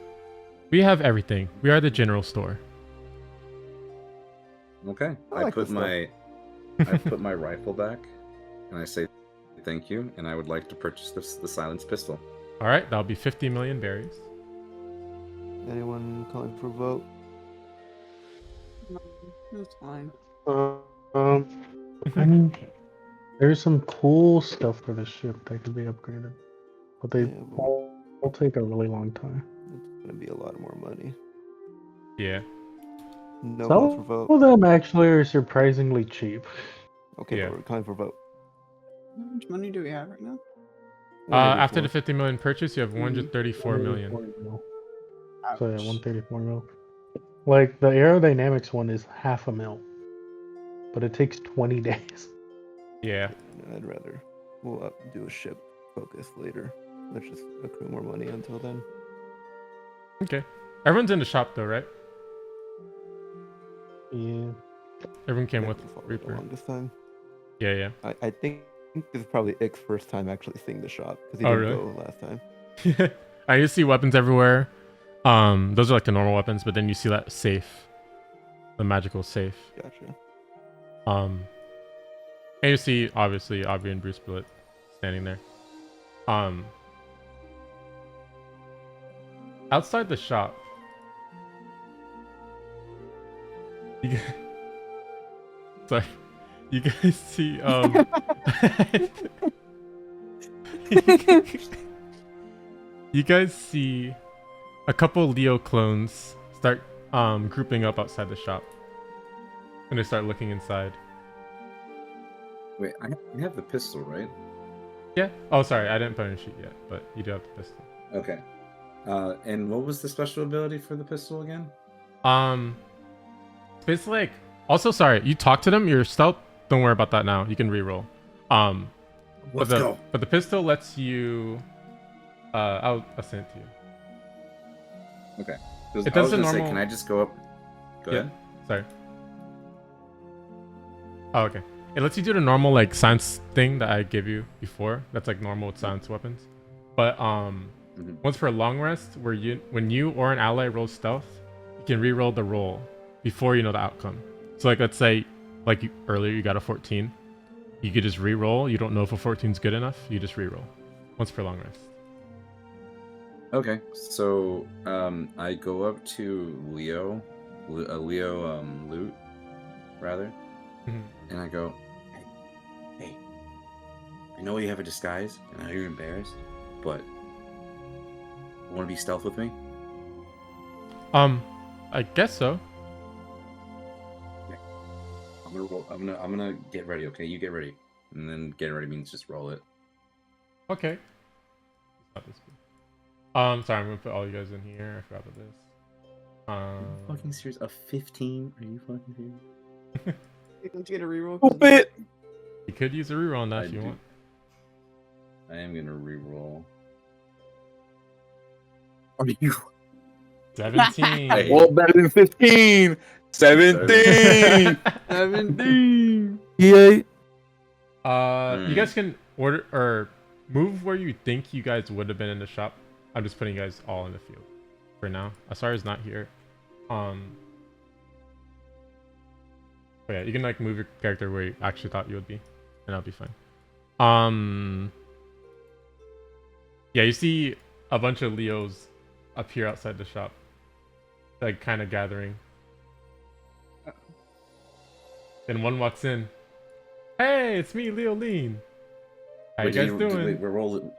We have everything. We are the general store. Okay. I I like put this my rifle back, and I say thank you, and I would like to purchase the silenced pistol. All right, that'll be 50 million berries. Anyone calling for a vote? That's fine. I mean, there's some cool stuff for this ship that could be upgraded, but they Yeah, well, all take a really long time. it's gonna be a lot more money. Yeah. No calls for Some vote. of them actually are surprisingly cheap. Okay, Yeah. but we're calling for vote. How much money do we have right now? After the 50 million purchase, you have 134 million. 134 mil. So yeah, Ouch. 134 mil. Like the aerodynamics one is half a mil, but it takes 20 days. Yeah. I'd rather we'll do a ship focus later. Let's just accrue more money until then. Okay. Everyone's in the shop though, right? Yeah. Everyone came Yeah, with we followed Reaper. along this time. Yeah, I think this is probably Ick's first time actually seeing the shop because he Oh, didn't really? go last time. yeah. I used to see weapons everywhere. Those are like the normal weapons, but then you see that safe. The magical safe. Gotcha. And you see, obviously, Aubrey and Bruce Blitz standing there. Outside the shop, you guys, sorry, you guys see, you guys see a couple Leo clones start grouping up outside the shop, and they start looking inside. Wait, I have the pistol, right? Yeah. Oh, sorry, I didn't put in a sheet yet, but you do have the pistol. Okay. And what was the special ability for the pistol again? It's like. Also, sorry, you talked to them. Your stealth. Don't worry about that now. You can reroll. Let's go. But the pistol lets you. I'll send it to you. Okay. It does the normal. Say, can I just go up? Go ahead. Sorry. Oh, okay. It lets you do the normal like science thing that I gave you before. That's like normal with science weapons. But once for a long rest, when you or an ally rolls stealth, you can re-roll the roll before you know the outcome. So like let's say earlier you got a 14, you could just re-roll. You don't know if a 14 is good enough. You just re-roll once per long rest. Okay, so I go up to Leo Loot, rather, and I go, hey, I know you have a disguise, and I know you're embarrassed, but you want to be stealth with me? I guess so. Okay. I'm gonna roll. I'm gonna get ready. Okay, you get ready, and then getting ready means just roll it. Okay. It's not this big. Sorry, I'm gonna put all you guys in here. I forgot about this. Are you fucking serious? A 15? Are you fucking serious? Don't you get a reroll? Bit. You could use a reroll on that if you want. I am gonna reroll. Are you 17. well better than 15? 17. 17. Yeah. You guys can order or move where you think you guys would have been in the shop. I'm just putting you guys all in the field for now. Asara's not here. But yeah, you can like move your character where you actually thought you would be, and that'll be fine. Yeah, you see a bunch of Leos up here outside the shop, like kind of gathering. Then one walks in. Hey, it's me, Leo Lean. How you guys doing? Wait, roll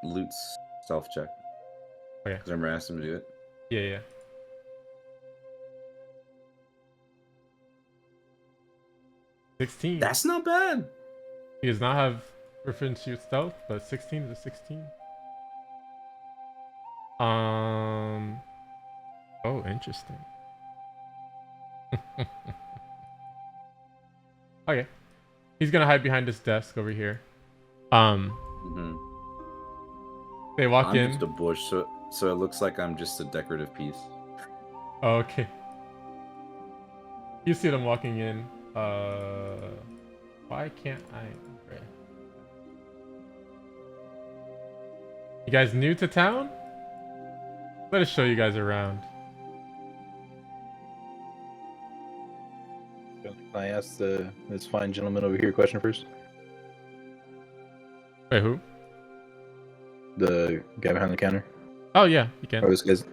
Loot's stealth check. Okay. Because I remember I asked him to do it. Yeah. $16. That's not bad. He does not have reference to stealth, but 16 is a 16. Oh, interesting. Okay. He's gonna hide behind this desk over here. They walk I'm in. just a bush, so it looks like I'm just a decorative piece. Oh, okay. You see them walking in. Why can't I? Okay. You guys new to town? Let us show you guys around. Can I ask this fine gentleman over here a question first? Wait, who? The guy behind the counter. Oh yeah, you can. Or this guy's.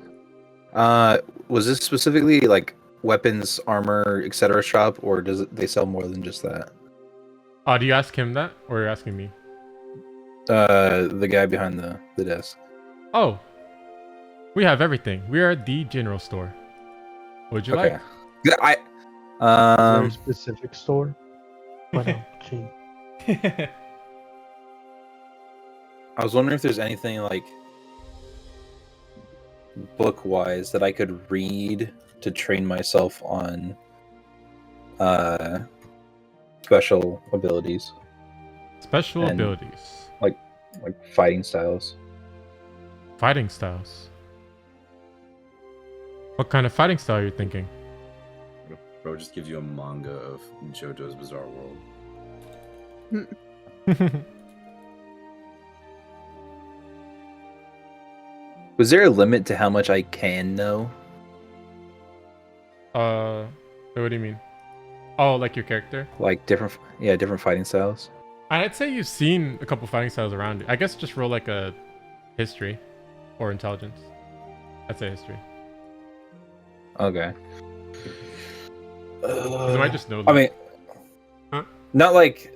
Was this specifically like weapons, armor, etc. shop, or does they sell more than just that? Oh, do you ask him that, or you're asking me? The guy behind the desk. Oh, we have everything. We are the general store. What'd you like? Yeah, Very specific store. But cheap. I was wondering if there's anything like book-wise that I could read to train myself on special abilities. Special And, abilities. like fighting styles. Fighting styles. What kind of fighting style are you thinking? Bro just gives you a manga of JoJo's Bizarre World. Was there a limit to how much I can know? What do you mean? Oh, like your character? Like different fighting styles. I'd say you've seen a couple fighting styles around you. I guess just roll like a history or intelligence. I'd say history. Okay. 'Cause I might just know that. I mean, Huh? not like.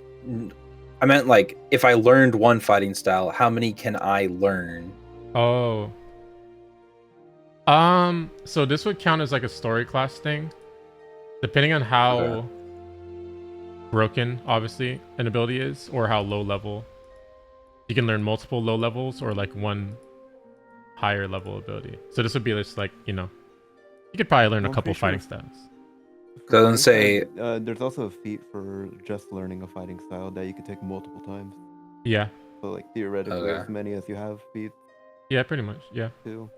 I meant like if I learned one fighting style, how many can I learn? Oh. So this would count as like a story class thing. Depending on how Okay. broken, obviously, an ability is, or how low level. You can learn multiple low levels or like one higher level ability. So this would be just like, you could probably learn a I'm couple pretty fighting sure- styles. Doesn't say. There's also a feat for just learning a fighting style that you could take multiple times. Yeah. So like theoretically, Okay. as many as you have feats Yeah, pretty much. Yeah. too.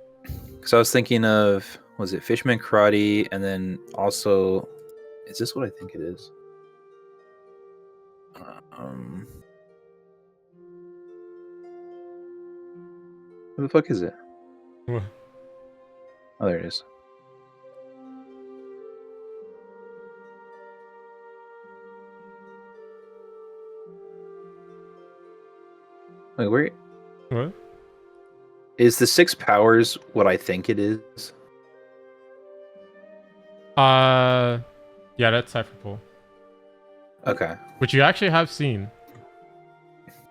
Because I was thinking of, was it Fishman Karate, and then also, is this what I think it is? What the fuck is it? Wha- Oh, there it is. Wait, where What? is the 6 powers? What I think it is. Yeah, that's Cypher Pool, Okay. which you actually have seen.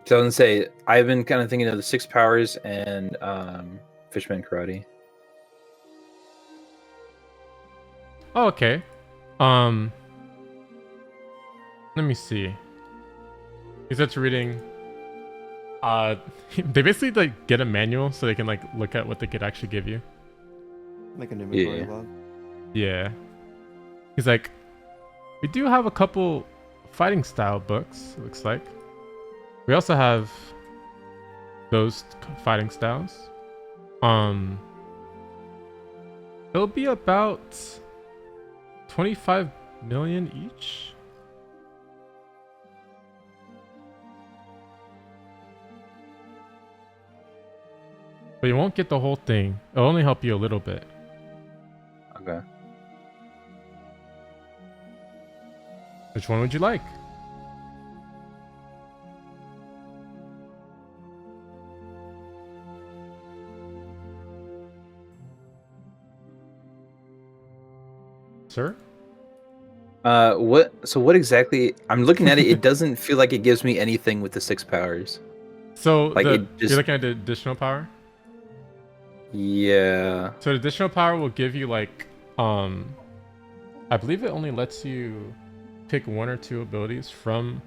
So I was gonna say I've been kind of thinking of the 6 powers and Fishman Karate. Oh, okay. Let me see. Because it's reading. They basically like get a manual so they can like look at what they could actually give you. Like an inventory Yeah. log. Yeah. He's like, we do have a couple fighting style books, it looks like. We also have those fighting styles. It'll be about 25 million each. But you won't get the whole thing. It'll only help you a little bit. Okay. Which one would you like? Sir? What exactly? I'm looking at it. It doesn't feel like it gives me anything with the 6 powers. So Like, it just- you're looking at the additional power? Yeah. So the additional power will give you like I believe it only lets you pick 1 or 2 abilities from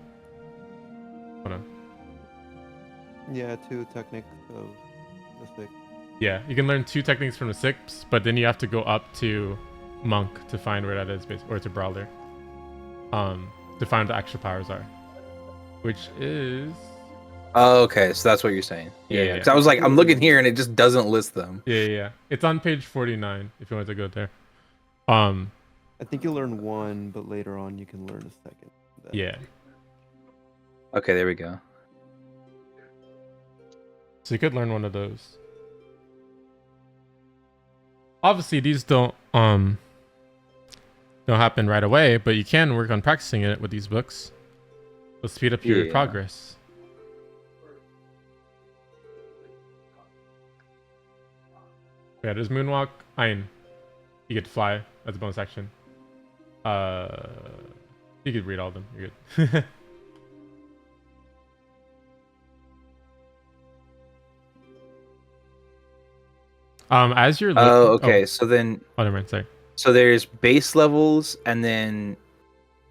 hold on. Yeah, 2 techniques of the 6. Yeah, you can learn 2 techniques from the 6, but then you have to go up to monk to find where that is or to brawler. To find what the actual powers are. Which is Oh, okay. So that's what you're saying. Yeah. Because I was like, I'm looking here and it just doesn't list them. Yeah. It's on page 49 if you want to go there. I think you learn 1, but later on you can learn a second. Then. Yeah. Okay, there we go. So you could learn one of those. Obviously these don't happen right away, but you can work on practicing it with these books. It'll speed up your Yeah. progress. Yeah, there's Moonwalk, Ein. You get to fly. That's a bonus action. You could read all of them. You're good. As you're looking... Oh, okay. So then, Oh, never mind. Sorry. so there's base levels, and then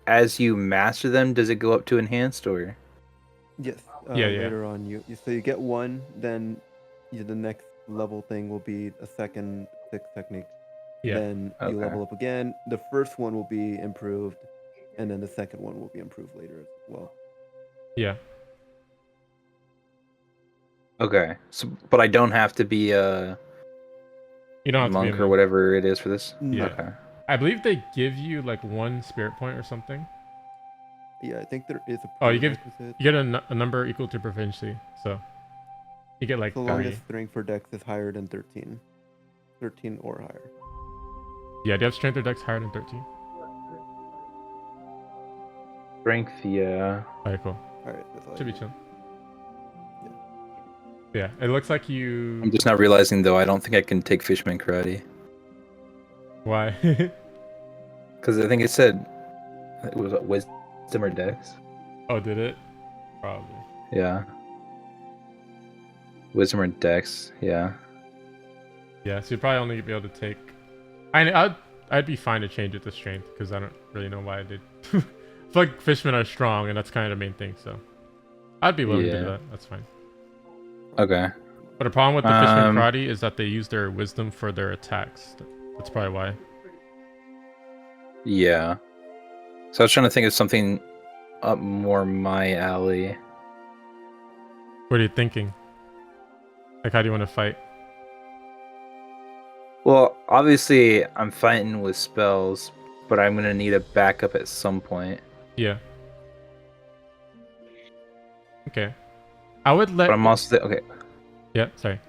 as you master them, does it go up to enhanced or? Yes. Yeah. Later on, you get 1, then the next level thing will be a second 6 technique. Yeah. Then you Okay. level up again. The first one will be improved, and then the second one will be improved later as well. Yeah. Okay. So, but I don't have to be a You don't have to be monk in or the- whatever it is for this. Yeah. Okay. I believe they give you like 1 spirit point or something. Yeah, I think there is a. Oh, you give- prerequisite. You get a number equal to proficiency, so you get like The 3. longest strength for Dex is higher than 13. 13 or higher. Yeah, do you have strength or dex higher than 13? Strength, yeah. Alright, cool. Alright, that's all. Should I be need. chill. Yeah, it looks like I'm you. just not realizing though. I don't think I can take Fishman Karate Why? because I think it said it was Wisdom or Dex. Oh, did it? Probably. Yeah. Wisdom or Dex. Yeah. Yeah, so you'd probably only be able to take. I'd be fine to change it to strength because I don't really know why I did. I feel like fishmen are strong, and that's kind of the main thing. So I'd be willing to do Yeah. that. That's fine. Okay. But the problem with the fisherman karate is that they use their wisdom for their attacks. That's probably why. Yeah. So I was trying to think of something up more my alley. What are you thinking? Like, how do you want to fight? Well, obviously I'm fighting with spells, but I'm gonna need a backup at some point. Yeah. Okay. I would let. But I'm also okay. Yeah, sorry.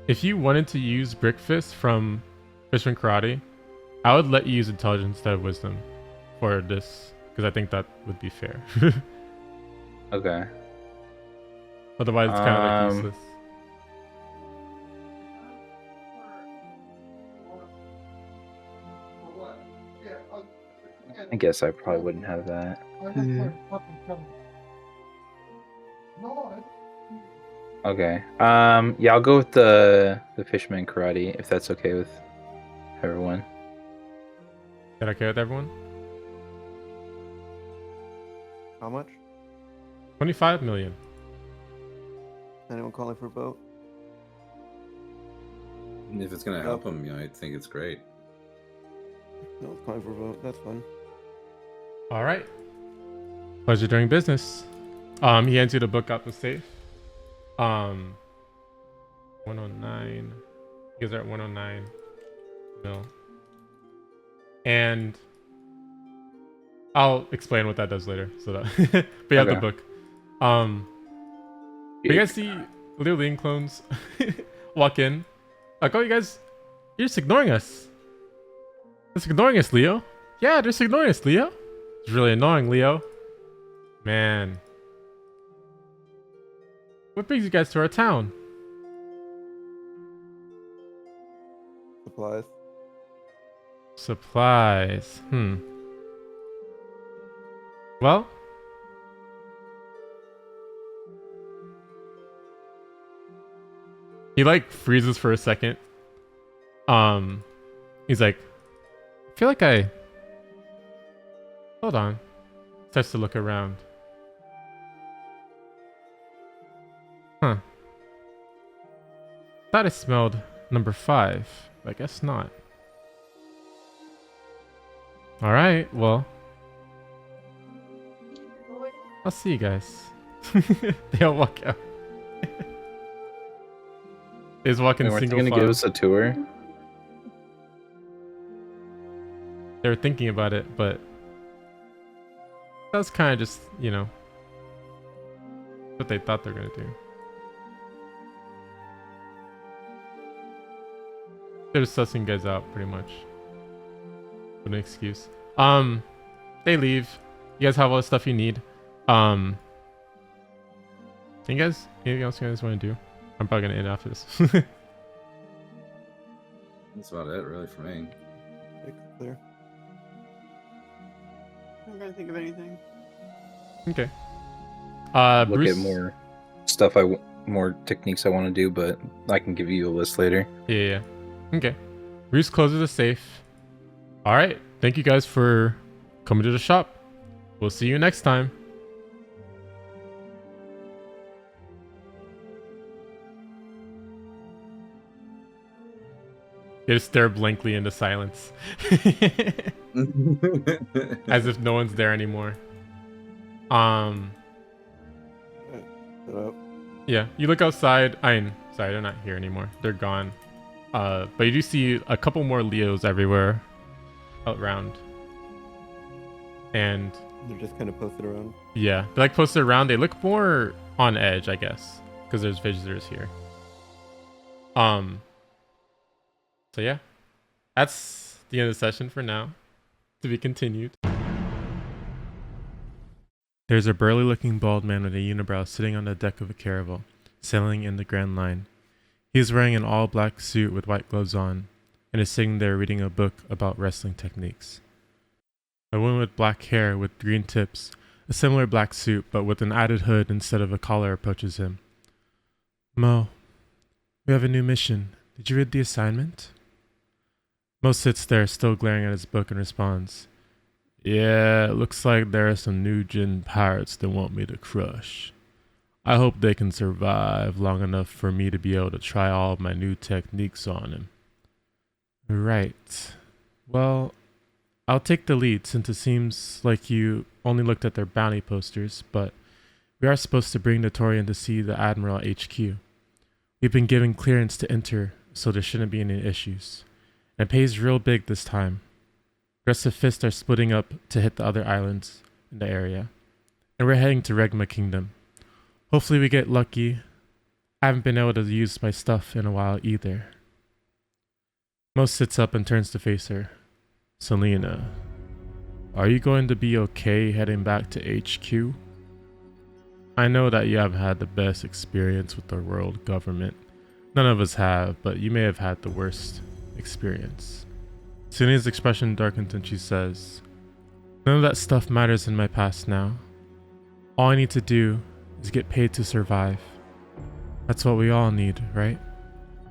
If you wanted to use Brick Fist from Fisherman Karate, I would let you use intelligence instead of wisdom for this, because I think that would be fair. Okay. Otherwise, it's kind of like useless. I guess I probably wouldn't have that. Okay. Yeah, I'll go with the Fishman Karate if that's okay with everyone. Is that okay with everyone? How much? 25 million. Anyone calling for a vote? If it's gonna help him, I think it's great. No one's calling for a vote. That's fine. All right. Pleasure doing business. He hands you the book out the safe. 109. You guys are at 109 mil. And I'll explain what that does later. So that, but you have the book. But you guys see Leo Lean clones walk in. Like, oh, you're just ignoring us. Just ignoring us, Leo. Yeah, just ignoring us, Leo. It's really annoying, Leo. Man. What brings you guys to our town? Supplies. Supplies. Well. He like freezes for a second. He's like, I feel like hold on. Starts to look around. Huh. Thought I smelled number 5. But I guess not. Alright, well. I'll see you guys. They all walk out. They just walk in single gonna file. give us a tour? They were thinking about it, but that was kind of just, what they thought they were gonna do. They're just sussing you guys out, pretty much. With an excuse. They leave. You guys have all the stuff you need. Anything else you guys want to do? I'm probably gonna end after this. That's about it, really, for me. Clear. I'm trying to think of anything. Okay. Look Bruce. at more stuff more techniques I want to do, but I can give you a list later. Yeah. Okay. Bruce closes the safe. All right. Thank you guys for coming to the shop. We'll see you next time. They just stare blankly into silence. As if no one's there anymore. Shut up. Yeah, you look outside. Sorry, they're not here anymore. They're gone. But you do see a couple more Leos everywhere around. And They're just kind of posted around. yeah, they're like posted around. They look more on edge, I guess, because there's visitors here. So yeah, that's the end of the session for now. To be continued. There's a burly-looking bald man with a unibrow sitting on the deck of a caravel, sailing in the Grand Line. He is wearing an all-black suit with white gloves on, and is sitting there reading a book about wrestling techniques. A woman with black hair with green tips, a similar black suit but with an added hood instead of a collar, approaches him. Mo, we have a new mission. Did you read the assignment? Mo sits there, still glaring at his book, and responds, Yeah, it looks like there are some new Jin pirates that want me to crush. I hope they can survive long enough for me to be able to try all of my new techniques on him. Right. Well, I'll take the lead since it seems like you only looked at their bounty posters, but we are supposed to bring the Toei in to see the Admiral HQ. We've been given clearance to enter, so there shouldn't be any issues. And it pays real big this time. The rest of F.I.S.T are splitting up to hit the other islands in the area. And we're heading to Regma Kingdom. Hopefully we get lucky. I haven't been able to use my stuff in a while either. Mo sits up and turns to face her. Selena, are you going to be okay heading back to HQ? I know that you haven't had the best experience with the world government. None of us have, but you may have had the worst experience. Selena's expression darkens and she says, None of that stuff matters in my past now. All I need to do is get paid to survive. That's what we all need, right?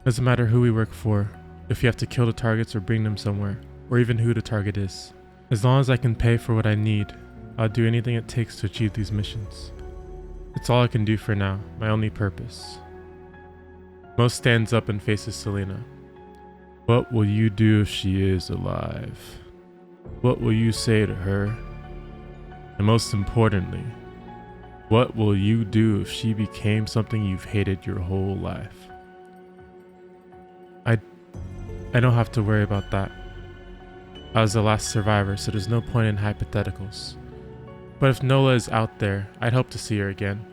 Doesn't matter who we work for, if you have to kill the targets or bring them somewhere, or even who the target is. As long as I can pay for what I need, I'll do anything it takes to achieve these missions. It's all I can do for now, my only purpose. Mo stands up and faces Selena. What will you do if she is alive? What will you say to her? And most importantly, what will you do if she became something you've hated your whole life? I don't have to worry about that. I was the last survivor, so there's no point in hypotheticals. But if Nola is out there, I'd hope to see her again.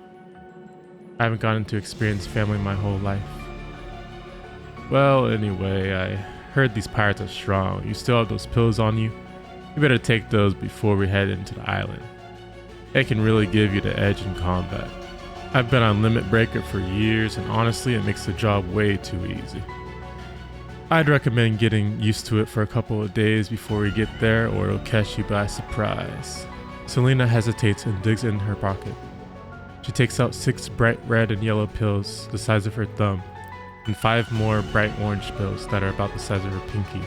I haven't gotten to experience family my whole life. Well, anyway, I heard these pirates are strong. You still have those pills on you? You better take those before we head into the island. They can really give you the edge in combat. I've been on Limit Breaker for years, and honestly, it makes the job way too easy. I'd recommend getting used to it for a couple of days before we get there, or it'll catch you by surprise. Selena hesitates and digs in her pocket. She takes out 6 bright red and yellow pills the size of her thumb, and 5 more bright orange pills that are about the size of her pinky.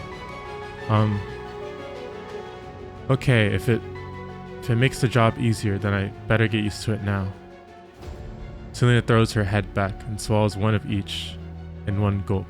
Okay, if it makes the job easier, then I better get used to it now. Selena throws her head back and swallows one of each in one gulp.